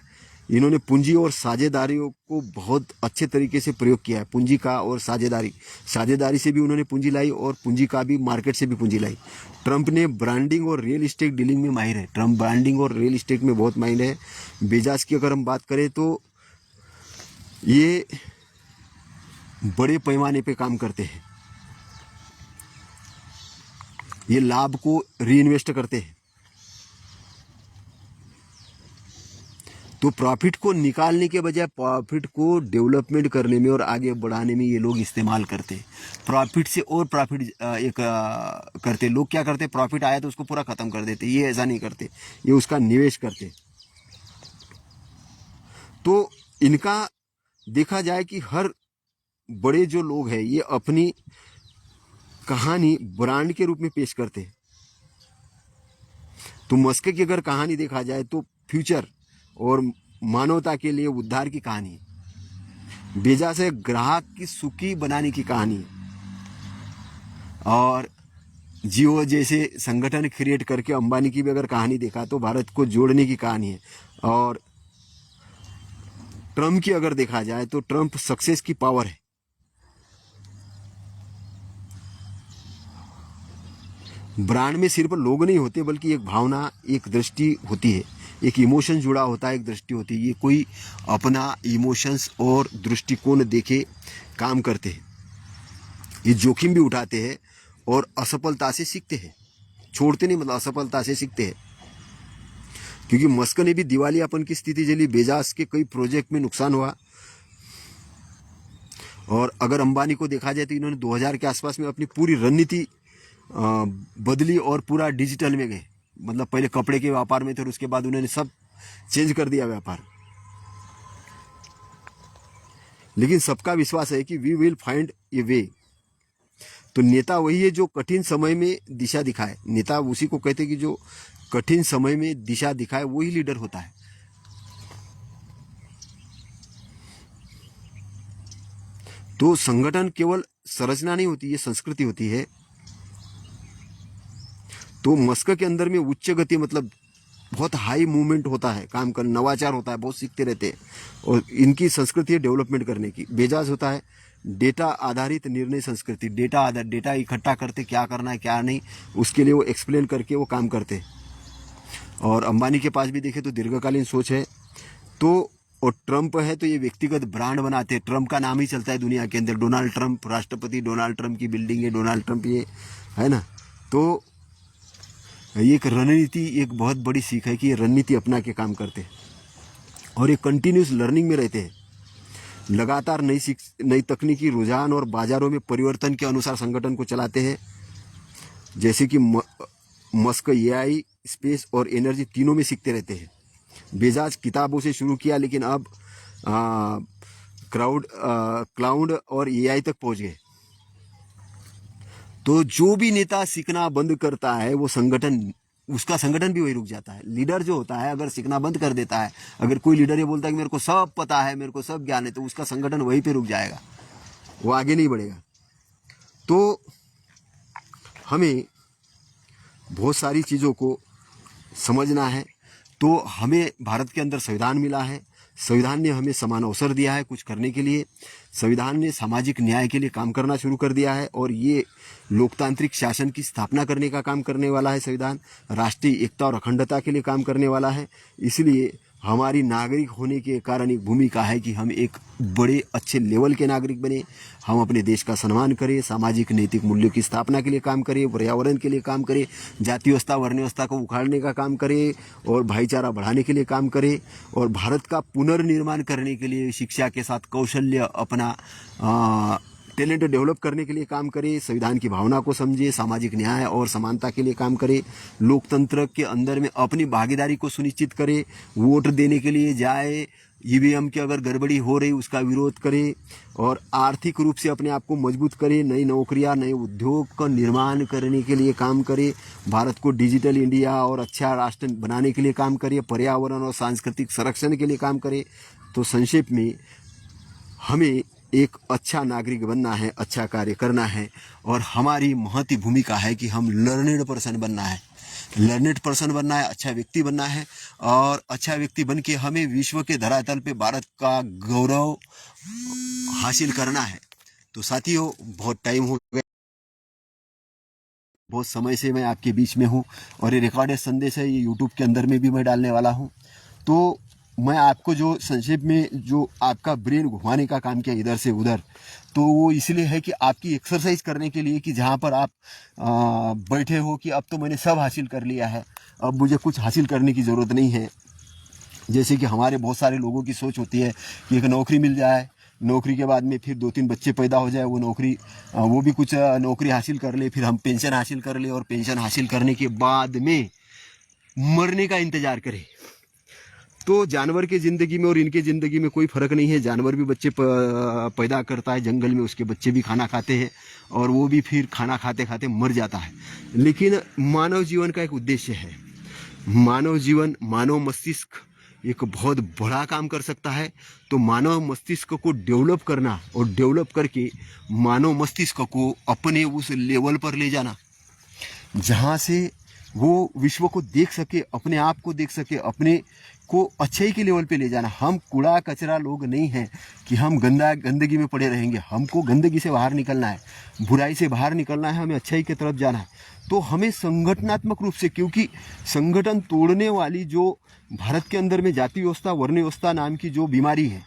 इन्होंने पूंजी और साझेदारियों को बहुत अच्छे तरीके से प्रयोग किया है। पूंजी का और साझेदारी से भी उन्होंने पूंजी लाई और पूंजी का भी मार्केट से भी पूंजी लाई। ट्रंप ने ब्रांडिंग और रियल इस्टेट डीलिंग में माहिर है, ट्रंप ब्रांडिंग और रियल इस्टेट में बहुत माहिर है। बेजास की अगर हम बात करें तो ये बड़े पैमाने पे काम करते हैं, ये लाभ को रीइन्वेस्ट करते हैं। तो प्रॉफिट को निकालने के बजाय प्रॉफिट को डेवलपमेंट करने में और आगे बढ़ाने में ये लोग इस्तेमाल करते हैं। प्रॉफिट से और प्रॉफिट एक करते। लोग क्या करते, प्रॉफिट आया तो उसको पूरा खत्म कर देते, ये ऐसा नहीं करते, ये उसका निवेश करते। तो इनका देखा जाए कि हर बड़े जो लोग हैं ये अपनी कहानी ब्रांड के रूप में पेश करते हैं। तो मस्क की अगर कहानी देखा जाए तो फ्यूचर और मानवता के लिए उद्धार की कहानी है। बेजास है ग्राहक की सुखी बनाने की कहानी है। और जियो जैसे संगठन क्रिएट करके अंबानी की भी अगर कहानी देखा तो भारत को जोड़ने की कहानी है। और ट्रम्प की अगर देखा जाए तो ट्रम्प सक्सेस की पावर है। ब्रांड में सिर्फ लोग नहीं होते बल्कि एक भावना, एक दृष्टि होती है, एक इमोशन जुड़ा होता है, एक दृष्टि होती है। ये कोई अपना इमोशंस और दृष्टिकोण देखे काम करते हैं, ये जोखिम भी उठाते हैं और असफलता से सीखते हैं, छोड़ते नहीं, मतलब असफलता से सीखते हैं। क्योंकि मस्क ने भी दिवालियापन की स्थिति झेली, बेजास के कई प्रोजेक्ट में नुकसान हुआ। और अगर अंबानी को देखा जाए तो इन्होंने 2000 के आसपास में अपनी पूरी रणनीति बदली और पूरा डिजिटल में गए। मतलब पहले कपड़े के व्यापार में थे और उसके बाद उन्होंने सब चेंज कर दिया व्यापार। लेकिन सबका विश्वास है कि वी विल फाइंड ए वे। तो नेता वही है जो कठिन समय में दिशा दिखाए। नेता उसी को कहते कि जो कठिन समय में दिशा दिखाए वही लीडर होता है। तो संगठन केवल संरचना नहीं होती, ये संस्कृति होती है। तो मस्क के अंदर में उच्च गति मतलब बहुत हाई मूवमेंट होता है, काम कर नवाचार होता है, बहुत सीखते रहते हैं। और इनकी संस्कृति है डेवलपमेंट करने की। बेजाज होता है डेटा आधारित निर्णय संस्कृति। डेटा इकट्ठा करते, क्या करना है क्या नहीं, उसके लिए वो एक्सप्लेन करके वो काम करते। और अंबानी के पास भी देखे तो दीर्घकालीन सोच है। तो और ट्रंप है तो ये व्यक्तिगत ब्रांड बनाते हैं। ट्रंप का नाम ही चलता है दुनिया के अंदर, डोनाल्ड ट्रंप, राष्ट्रपति डोनाल्ड ट्रंप की बिल्डिंग है डोनाल्ड ट्रंप, ये है ना। तो ये एक रणनीति, एक बहुत बड़ी सीख है कि ये रणनीति अपना के काम करते हैं और ये कंटिन्यूस लर्निंग में रहते हैं। लगातार नई तकनीकी रुझान और बाजारों में परिवर्तन के अनुसार संगठन को चलाते हैं। जैसे कि मस्क एआई, स्पेस और एनर्जी तीनों में सीखते रहते हैं। बेजाज किताबों से शुरू किया लेकिन अब क्लाउड और एआई तक पहुंच गए। तो जो भी नेता सीखना बंद करता है वो उसका संगठन भी वही रुक जाता है। लीडर जो होता है अगर सीखना बंद कर देता है, अगर कोई लीडर ये बोलता है कि मेरे को सब पता है, मेरे को सब ज्ञान है, तो उसका संगठन वहीं पे रुक जाएगा, वो आगे नहीं बढ़ेगा। तो हमें बहुत सारी चीज़ों को समझना है। तो हमें भारत के अंदर संविधान मिला है, संविधान ने हमें समान अवसर दिया है कुछ करने के लिए। संविधान ने सामाजिक न्याय के लिए काम करना शुरू कर दिया है और ये लोकतांत्रिक शासन की स्थापना करने का काम करने वाला है। संविधान राष्ट्रीय एकता और अखंडता के लिए काम करने वाला है। इसलिए हमारी नागरिक होने के कारण एक भूमिका है कि हम एक बड़े अच्छे लेवल के नागरिक बने, हम अपने देश का सम्मान करें, सामाजिक नैतिक मूल्यों की स्थापना के लिए काम करें, पर्यावरण के लिए काम करें, जाति व्यवस्था वर्ण व्यवस्था को उखाड़ने का काम करें और भाईचारा बढ़ाने के लिए काम करें और भारत का पुनर्निर्माण करने के लिए शिक्षा के साथ कौशल्य, अपना टैलेंट डेवलप करने के लिए काम करे, संविधान की भावना को समझे, सामाजिक न्याय और समानता के लिए काम करे, लोकतंत्र के अंदर में अपनी भागीदारी को सुनिश्चित करे, वोट देने के लिए जाए, ईवीएम की अगर गड़बड़ी हो रही उसका विरोध करे और आर्थिक रूप से अपने आप को मजबूत करे, नई नौकरियां, नए उद्योग का निर्माण करने के लिए काम करे, भारत को डिजिटल इंडिया और अच्छा राष्ट्र बनाने के लिए काम करे, पर्यावरण और सांस्कृतिक संरक्षण के लिए काम करे। तो संक्षेप में हमें एक अच्छा नागरिक बनना है, अच्छा कार्य करना है और हमारी महती भूमिका है कि हम लर्नेड पर्सन बनना है, अच्छा व्यक्ति बनना है और अच्छा व्यक्ति बन के हमें विश्व के धरातल पे भारत का गौरव हासिल करना है। तो साथियों, बहुत टाइम हो गया, बहुत समय से मैं आपके बीच में हूँ और ये रिकॉर्डेड संदेश है, ये यूट्यूब के अंदर में भी मैं डालने वाला हूँ। तो मैं आपको जो संक्षेप में जो आपका ब्रेन घुमाने का काम किया इधर से उधर, तो वो इसलिए है कि आपकी एक्सरसाइज करने के लिए कि जहाँ पर आप बैठे हो कि अब तो मैंने सब हासिल कर लिया है, अब मुझे कुछ हासिल करने की ज़रूरत नहीं है। जैसे कि हमारे बहुत सारे लोगों की सोच होती है कि एक नौकरी मिल जाए, नौकरी के बाद में फिर 2-3 बच्चे पैदा हो जाए, वो भी कुछ नौकरी हासिल कर ले, फिर हम पेंशन हासिल कर ले और पेंशन हासिल करने के बाद में मरने का इंतज़ार करें। तो जानवर की ज़िंदगी में और इनके ज़िंदगी में कोई फ़र्क नहीं है। जानवर भी बच्चे पैदा करता है जंगल में, उसके बच्चे भी खाना खाते हैं और वो भी फिर खाना खाते खाते मर जाता है। लेकिन मानव जीवन का एक उद्देश्य है, मानव जीवन, मानव मस्तिष्क एक बहुत बड़ा काम कर सकता है। तो मानव मस्तिष्क को डेवलप करना और डेवलप करके मानव मस्तिष्क को अपने उस लेवल पर ले जाना जहाँ से वो विश्व को देख सके, अपने आप को देख सके, अपने को अच्छाई के लेवल पे ले जाना। हम कूड़ा कचरा लोग नहीं हैं कि हम गंदगी में पड़े रहेंगे। हमको गंदगी से बाहर निकलना है, बुराई से बाहर निकलना है, हमें अच्छाई की तरफ जाना है। तो हमें संगठनात्मक रूप से, क्योंकि संगठन तोड़ने वाली जो भारत के अंदर में जाति व्यवस्था वर्ण व्यवस्था नाम की जो बीमारी है,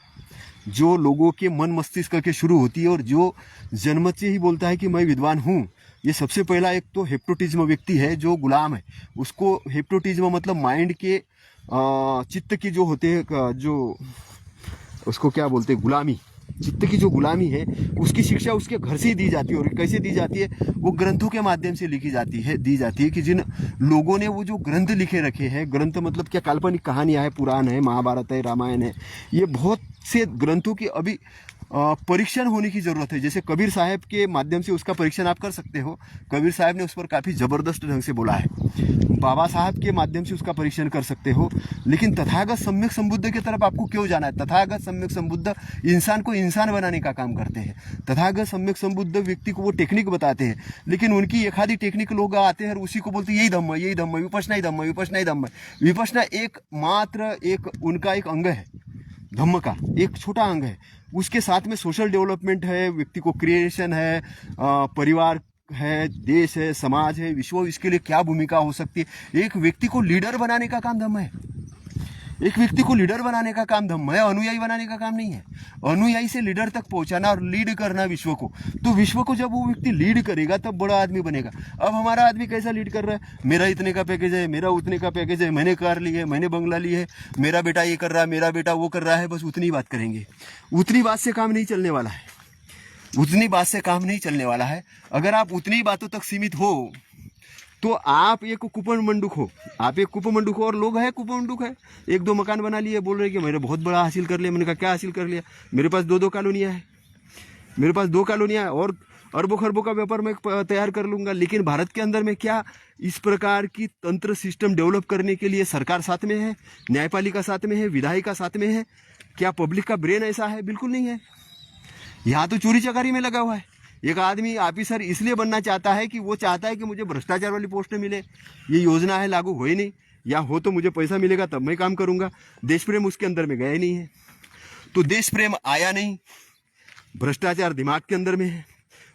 जो लोगों के मन मस्तिष्क के शुरू होती है और जो जन्म से ही बोलता है कि मैं विद्वान हूँ, ये सबसे पहला एक तो हिप्नोटिज्म व्यक्ति है जो गुलाम है। उसको हिप्नोटिज्म मतलब माइंड के चित्त की जो होते हैं, जो उसको क्या बोलते हैं, गुलामी, चित्त की जो गुलामी है, उसकी शिक्षा उसके घर से ही दी जाती है। और कैसे दी जाती है? वो ग्रंथों के माध्यम से दी जाती है कि जिन लोगों ने वो जो ग्रंथ लिखे रखे हैं, ग्रंथ मतलब क्या, काल्पनिक कहानियां है, पुराण है, महाभारत है, रामायण है, ये बहुत से ग्रंथों की अभी परीक्षण होने की ज़रूरत है। जैसे कबीर साहब के माध्यम से उसका परीक्षण आप कर सकते हो। कबीर साहब ने उस पर काफ़ी ज़बरदस्त ढंग से बोला है। बाबा साहब के माध्यम से उसका परीक्षण कर सकते हो। लेकिन तथागत सम्यक संबुद्ध की तरफ आपको क्यों जाना है? तथागत सम्यक संबुद्ध इंसान को इंसान बनाने का काम करते हैं। तथागत सम्यक संबुद्ध व्यक्ति को वो टेक्निक बताते हैं, लेकिन उनकी एक आधी टेक्निक लोग आते हैं और उसी को बोलते हैं यही धम्म है, यही धम्म है, विपश्यना ही धम्म है, विपश्यना ही धम्म है। विपश्यना एक मात्र एक उनका एक अंग है, धम्म का एक छोटा अंग है। उसके साथ में सोशल डेवलपमेंट है, व्यक्ति को क्रिएशन है, परिवार है, देश है, समाज है, विश्व, इसके लिए क्या भूमिका हो सकती है। एक व्यक्ति को लीडर बनाने का काम धम्म है। एक व्यक्ति को लीडर बनाने का काम धम्म है, अनुयायी बनाने का काम नहीं है। अनुयायी से लीडर तक पहुंचाना और लीड करना विश्व को। तो विश्व को जब वो व्यक्ति लीड करेगा तब बड़ा आदमी बनेगा। अब हमारा आदमी कैसा लीड कर रहा है? मेरा इतने का पैकेज है, मेरा उतने का पैकेज है, मैंने कार ली है, मैंने बंगला ली है, मेरा बेटा ये कर रहा है, मेरा बेटा वो कर रहा है, बस उतनी बात करेंगे। उतनी बात से काम नहीं चलने वाला है। उतनी बात से काम नहीं चलने वाला है। अगर आप उतनी बातों तक सीमित हो तो आप एक कुपमंडूक हो। आप एक कुपमंडूक हो और लोग हैं कुपमंडूक है। एक दो मकान बना लिए, बोल रहे कि मैंने बहुत बड़ा हासिल कर लिया। मैंने कहा क्या हासिल कर लिया? मेरे पास दो कॉलोनियाँ हैं, मेरे पास 2 कॉलोनियाँ हैं और अरबों खरबों का व्यापार मैं तैयार कर लूँगा। लेकिन भारत के अंदर में क्या इस प्रकार की तंत्र सिस्टम डेवलप करने के लिए सरकार साथ में है, न्यायपालिका साथ में है, विधायिका साथ में है? क्या पब्लिक का ब्रेन ऐसा है? बिल्कुल नहीं है। यहाँ तो चोरी चकारी में लगा हुआ है। एक आदमी ऑफिसर इसलिए बनना चाहता है कि वो चाहता है कि मुझे भ्रष्टाचार वाली पोस्ट मिले। ये योजना है, लागू हो ही नहीं, या हो तो मुझे पैसा मिलेगा तब मैं काम करूँगा। देश प्रेम उसके अंदर में गया ही नहीं है। तो देश प्रेम आया नहीं, भ्रष्टाचार दिमाग के अंदर में है।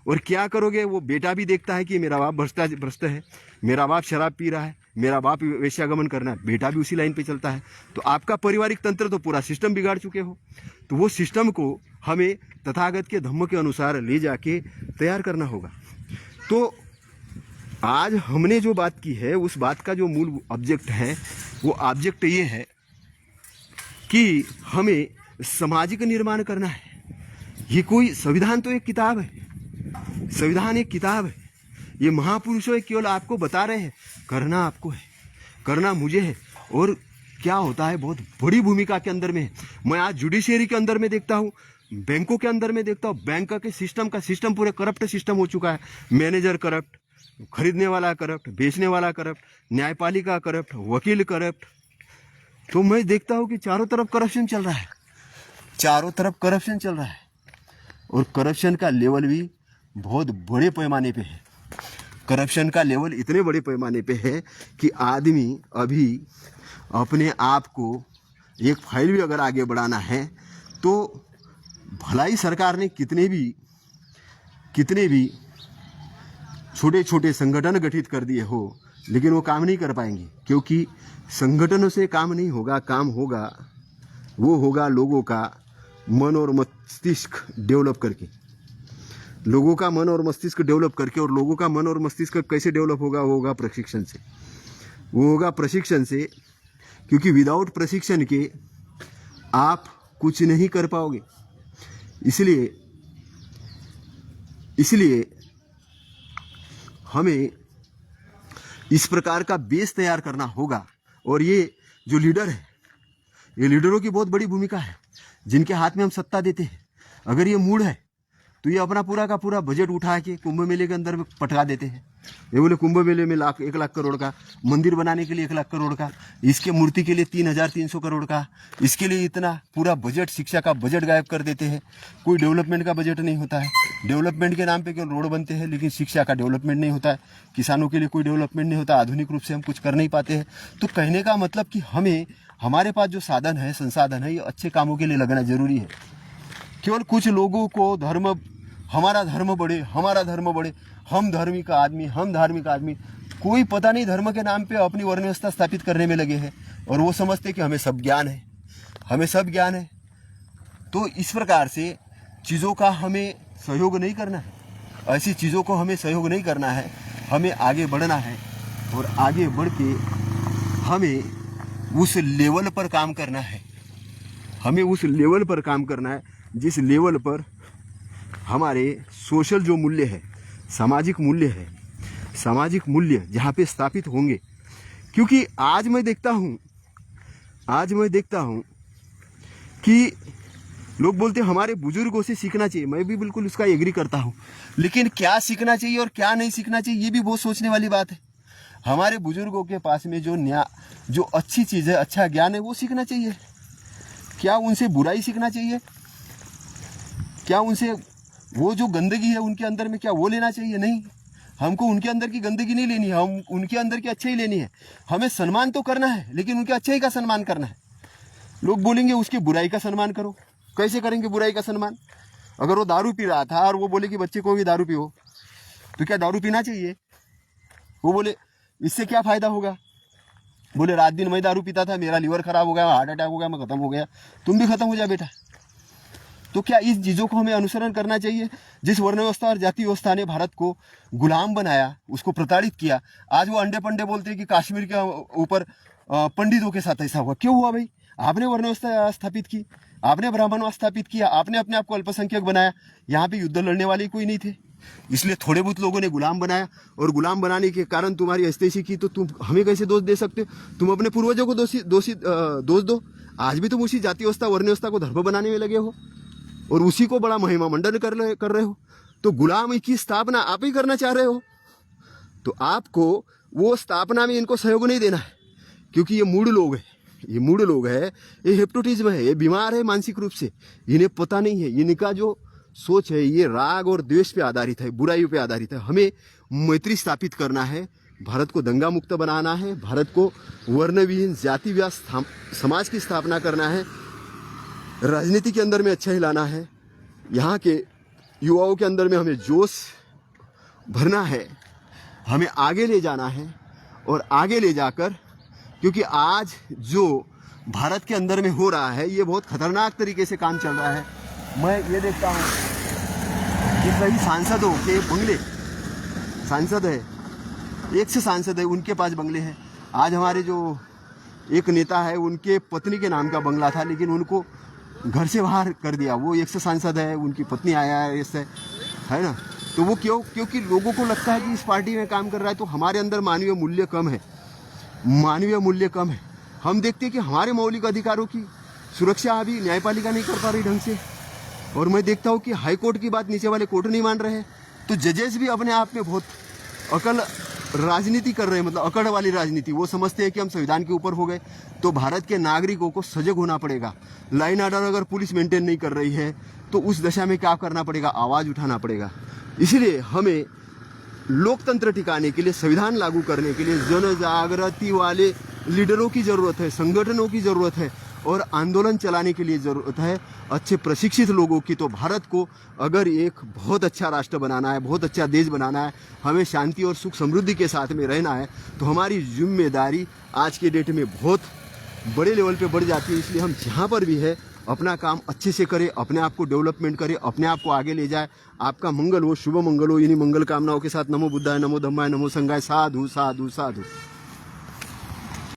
और क्या करोगे? वो बेटा भी देखता है कि मेरा बाप भ्रष्ट है, मेरा बाप शराब पी रहा है, मेरा बाप वेश्यागमन करना है, बेटा भी उसी लाइन पे चलता है। तो आपका पारिवारिक तंत्र तो पूरा सिस्टम बिगाड़ चुके हो। तो वो सिस्टम को हमें तथागत के धम्म के अनुसार ले जाके तैयार करना होगा। तो आज हमने जो बात की है उस बात का जो मूल ऑब्जेक्ट है वो ऑब्जेक्ट ये है कि हमें सामाजिक निर्माण करना है। ये कोई संविधान तो एक किताब है, संविधान एक किताब है। ये महापुरुषों केवल आपको बता रहे हैं, करना आपको है, करना मुझे है। और क्या होता है, बहुत बड़ी भूमिका के अंदर में है। मैं आज जुडिशियरी के अंदर में देखता हूँ, बैंकों के अंदर में देखता हूँ, बैंक के सिस्टम पूरे करप्ट सिस्टम हो चुका है। मैनेजर करप्ट, खरीदने वाला करप्ट, बेचने वाला करप्ट, न्यायपालिका करप्ट, वकील करप्ट। तो मैं देखता हूँ कि चारों तरफ करप्शन चल रहा है, चारों तरफ करप्शन चल रहा है। और करप्शन का लेवल भी बहुत बड़े पैमाने पे है। करप्शन का लेवल इतने बड़े पैमाने पे है कि आदमी अभी अपने आप को एक फाइल भी अगर आगे बढ़ाना है तो भलाई सरकार ने कितने भी छोटे छोटे संगठन गठित कर दिए हो, लेकिन वो काम नहीं कर पाएंगे। क्योंकि संगठनों से काम नहीं होगा, काम होगा वो होगा लोगों का मन और मस्तिष्क डेवलप करके। लोगों का मन और मस्तिष्क डेवलप करके। और लोगों का मन और मस्तिष्क कैसे डेवलप होगा? वो होगा प्रशिक्षण से। वो होगा प्रशिक्षण से, क्योंकि विदाउट प्रशिक्षण के आप कुछ नहीं कर पाओगे। इसलिए हमें इस प्रकार का बेस तैयार करना होगा। और ये जो लीडर है, ये लीडरों की बहुत बड़ी भूमिका है, जिनके हाथ में हम सत्ता देते हैं। अगर ये मूड है तो ये अपना पूरा का पूरा बजट उठा के कुंभ मेले के अंदर पटका देते हैं। ये बोले कुंभ मेले में 1 लाख करोड़ का, मंदिर बनाने के लिए 1 लाख करोड़ का, इसके मूर्ति के लिए 3,300 करोड़ का, इसके लिए इतना पूरा बजट, शिक्षा का बजट गायब कर देते हैं। कोई डेवलपमेंट का बजट नहीं होता है। डेवलपमेंट के नाम पे केवल रोड बनते हैं, लेकिन शिक्षा का डेवलपमेंट नहीं होता है। किसानों के लिए कोई डेवलपमेंट नहीं होता। आधुनिक रूप से हम कुछ कर नहीं पाते हैं। तो कहने का मतलब कि हमें, हमारे पास जो साधन है, संसाधन है, ये अच्छे कामों के लिए लगना जरूरी है। केवल कुछ लोगों को धर्म, हमारा धर्म बढ़े, हमारा धर्म बढ़े, हम धार्मिक आदमी, कोई पता नहीं धर्म के नाम पे अपनी वर्ण व्यवस्था स्थापित करने में लगे हैं। और वो समझते कि हमें सब ज्ञान है, हमें सब ज्ञान है। तो इस प्रकार से चीज़ों का हमें सहयोग नहीं करना है। ऐसी चीज़ों को हमें सहयोग नहीं करना है। हमें आगे बढ़ना है और आगे बढ़ के हमें उस लेवल पर काम करना है। हमें उस लेवल पर काम करना है जिस लेवल पर हमारे सोशल जो मूल्य है, सामाजिक मूल्य है, सामाजिक मूल्य जहाँ पे स्थापित होंगे। क्योंकि आज मैं देखता हूँ कि लोग बोलते हैं हमारे बुजुर्गों से सीखना चाहिए, मैं भी बिल्कुल उसका एग्री करता हूँ, लेकिन क्या सीखना चाहिए और क्या नहीं सीखना चाहिए ये भी बहुत सोचने वाली बात है। हमारे बुजुर्गों के पास में जो अच्छी चीज़ है, अच्छा ज्ञान है, वो सीखना चाहिए। क्या उनसे बुराई सीखना चाहिए? क्या उनसे वो जो गंदगी है उनके अंदर में क्या वो लेना चाहिए? नहीं, हमको उनके अंदर की गंदगी नहीं लेनी है, हम उनके अंदर की अच्छाई लेनी है। हमें सम्मान तो करना है, लेकिन उनके अच्छाई का सम्मान करना है। लोग बोलेंगे उसकी बुराई का सम्मान करो। कैसे करेंगे बुराई का सम्मान? अगर वो दारू पी रहा था और वो बोले कि बच्चे को भी दारू पियो, तो क्या दारू पीना चाहिए? वो बोले इससे क्या फ़ायदा होगा? बोले रात दिन मैं दारू पीता था, मेरा लीवर खराब हो गया, हार्ट अटैक हो गया, मैं ख़त्म हो गया। तुम भी ख़त्म हो जा बेटा। तो क्या इस चीज़ों को हमें अनुसरण करना चाहिए? जिस वर्ण व्यवस्था और जाति व्यवस्था ने भारत को गुलाम बनाया, उसको प्रताड़ित किया, आज वो अंडे पंडे बोलते हैं कि कश्मीर के ऊपर पंडितों के साथ ऐसा हुआ। क्यों हुआ भाई? आपने वर्ण व्यवस्था स्थापित की, आपने ब्राह्मणवाद स्थापित किया, आपने अपने आप को अल्पसंख्यक बनाया। यहाँ पे युद्ध लड़ने वाले कोई नहीं थे, इसलिए थोड़े बहुत लोगों ने गुलाम बनाया, और गुलाम बनाने के कारण तुम्हारी अस्तेशी की, तो तुम हमें कैसे दोष दे सकते हो? तुम अपने पूर्वजों को दोष दो। आज भी तुम उसी जाति व्यवस्था वर्ण व्यवस्था को धर्म बनाने में लगे हो और उसी को बड़ा महिमा मंडन कर रहे हो। तो गुलामी की स्थापना आप ही करना चाह रहे हो, तो आपको वो स्थापना में इनको सहयोग नहीं देना है, क्योंकि ये मूढ़ लोग है, ये हिप्नोटिज्म है, ये बीमार है मानसिक रूप से, इन्हें पता नहीं है। इनका जो सोच है ये राग और द्वेष पे आधारित है, बुराइयों पे आधारित है। हमें मैत्री स्थापित करना है, भारत को दंगा मुक्त बनाना है, भारत को वर्णविहीन जाति व्यास समाज की स्थापना करना है, राजनीति के अंदर में अच्छा ही लाना है, यहाँ के युवाओं के अंदर में हमें जोश भरना है, हमें आगे ले जाना है। और आगे ले जाकर, क्योंकि आज जो भारत के अंदर में हो रहा है ये बहुत खतरनाक तरीके से काम चल रहा है। मैं ये देखता हूँ कि कई सांसदों के बंगले, सांसद है, एक से सांसद है, उनके पास बंगले हैं। आज हमारे जो एक नेता है उनके पत्नी के नाम का बंगला था, लेकिन उनको घर से बाहर कर दिया। वो एक से सांसद है, उनकी पत्नी आया है इससे, है ना। तो वो क्योंकि लोगों को लगता है कि इस पार्टी में काम कर रहा है तो हमारे अंदर मानवीय मूल्य कम है, हम देखते हैं कि हमारे मौलिक अधिकारों की सुरक्षा अभी न्यायपालिका नहीं कर पा रही ढंग से। और मैं देखता हूँ कि हाई कोर्ट की बात नीचे वाले कोर्ट नहीं मान रहे हैं, तो जजेस भी अपने आप में बहुत अकल राजनीति कर रहे हैं, मतलब अकड़ वाली राजनीति। वो समझते हैं कि हम संविधान के ऊपर हो गए। तो भारत के नागरिकों को सजग होना पड़ेगा। लाइन ऑर्डर अगर पुलिस मेंटेन नहीं कर रही है तो उस दशा में क्या करना पड़ेगा? आवाज़ उठाना पड़ेगा। इसलिए हमें लोकतंत्र टिकाने के लिए, संविधान लागू करने के लिए जन जागृति वाले लीडरों की ज़रूरत है, संगठनों की ज़रूरत है, और आंदोलन चलाने के लिए ज़रूरत है अच्छे प्रशिक्षित लोगों की। तो भारत को अगर एक बहुत अच्छा राष्ट्र बनाना है, बहुत अच्छा देश बनाना है, हमें शांति और सुख समृद्धि के साथ में रहना है, तो हमारी जिम्मेदारी आज के डेट में बहुत बड़े लेवल पे बढ़ जाती है। इसलिए हम जहाँ पर भी है अपना काम अच्छे से करें, अपने आप को डेवलपमेंट करें, अपने आप को आगे ले जाए। आपका मंगल हो, शुभ मंगल हो। इन्हीं मंगल कामनाओं के साथ नमो बुद्धाय, नमो धम्माय, नमो संघाय। साधु साधु साधु।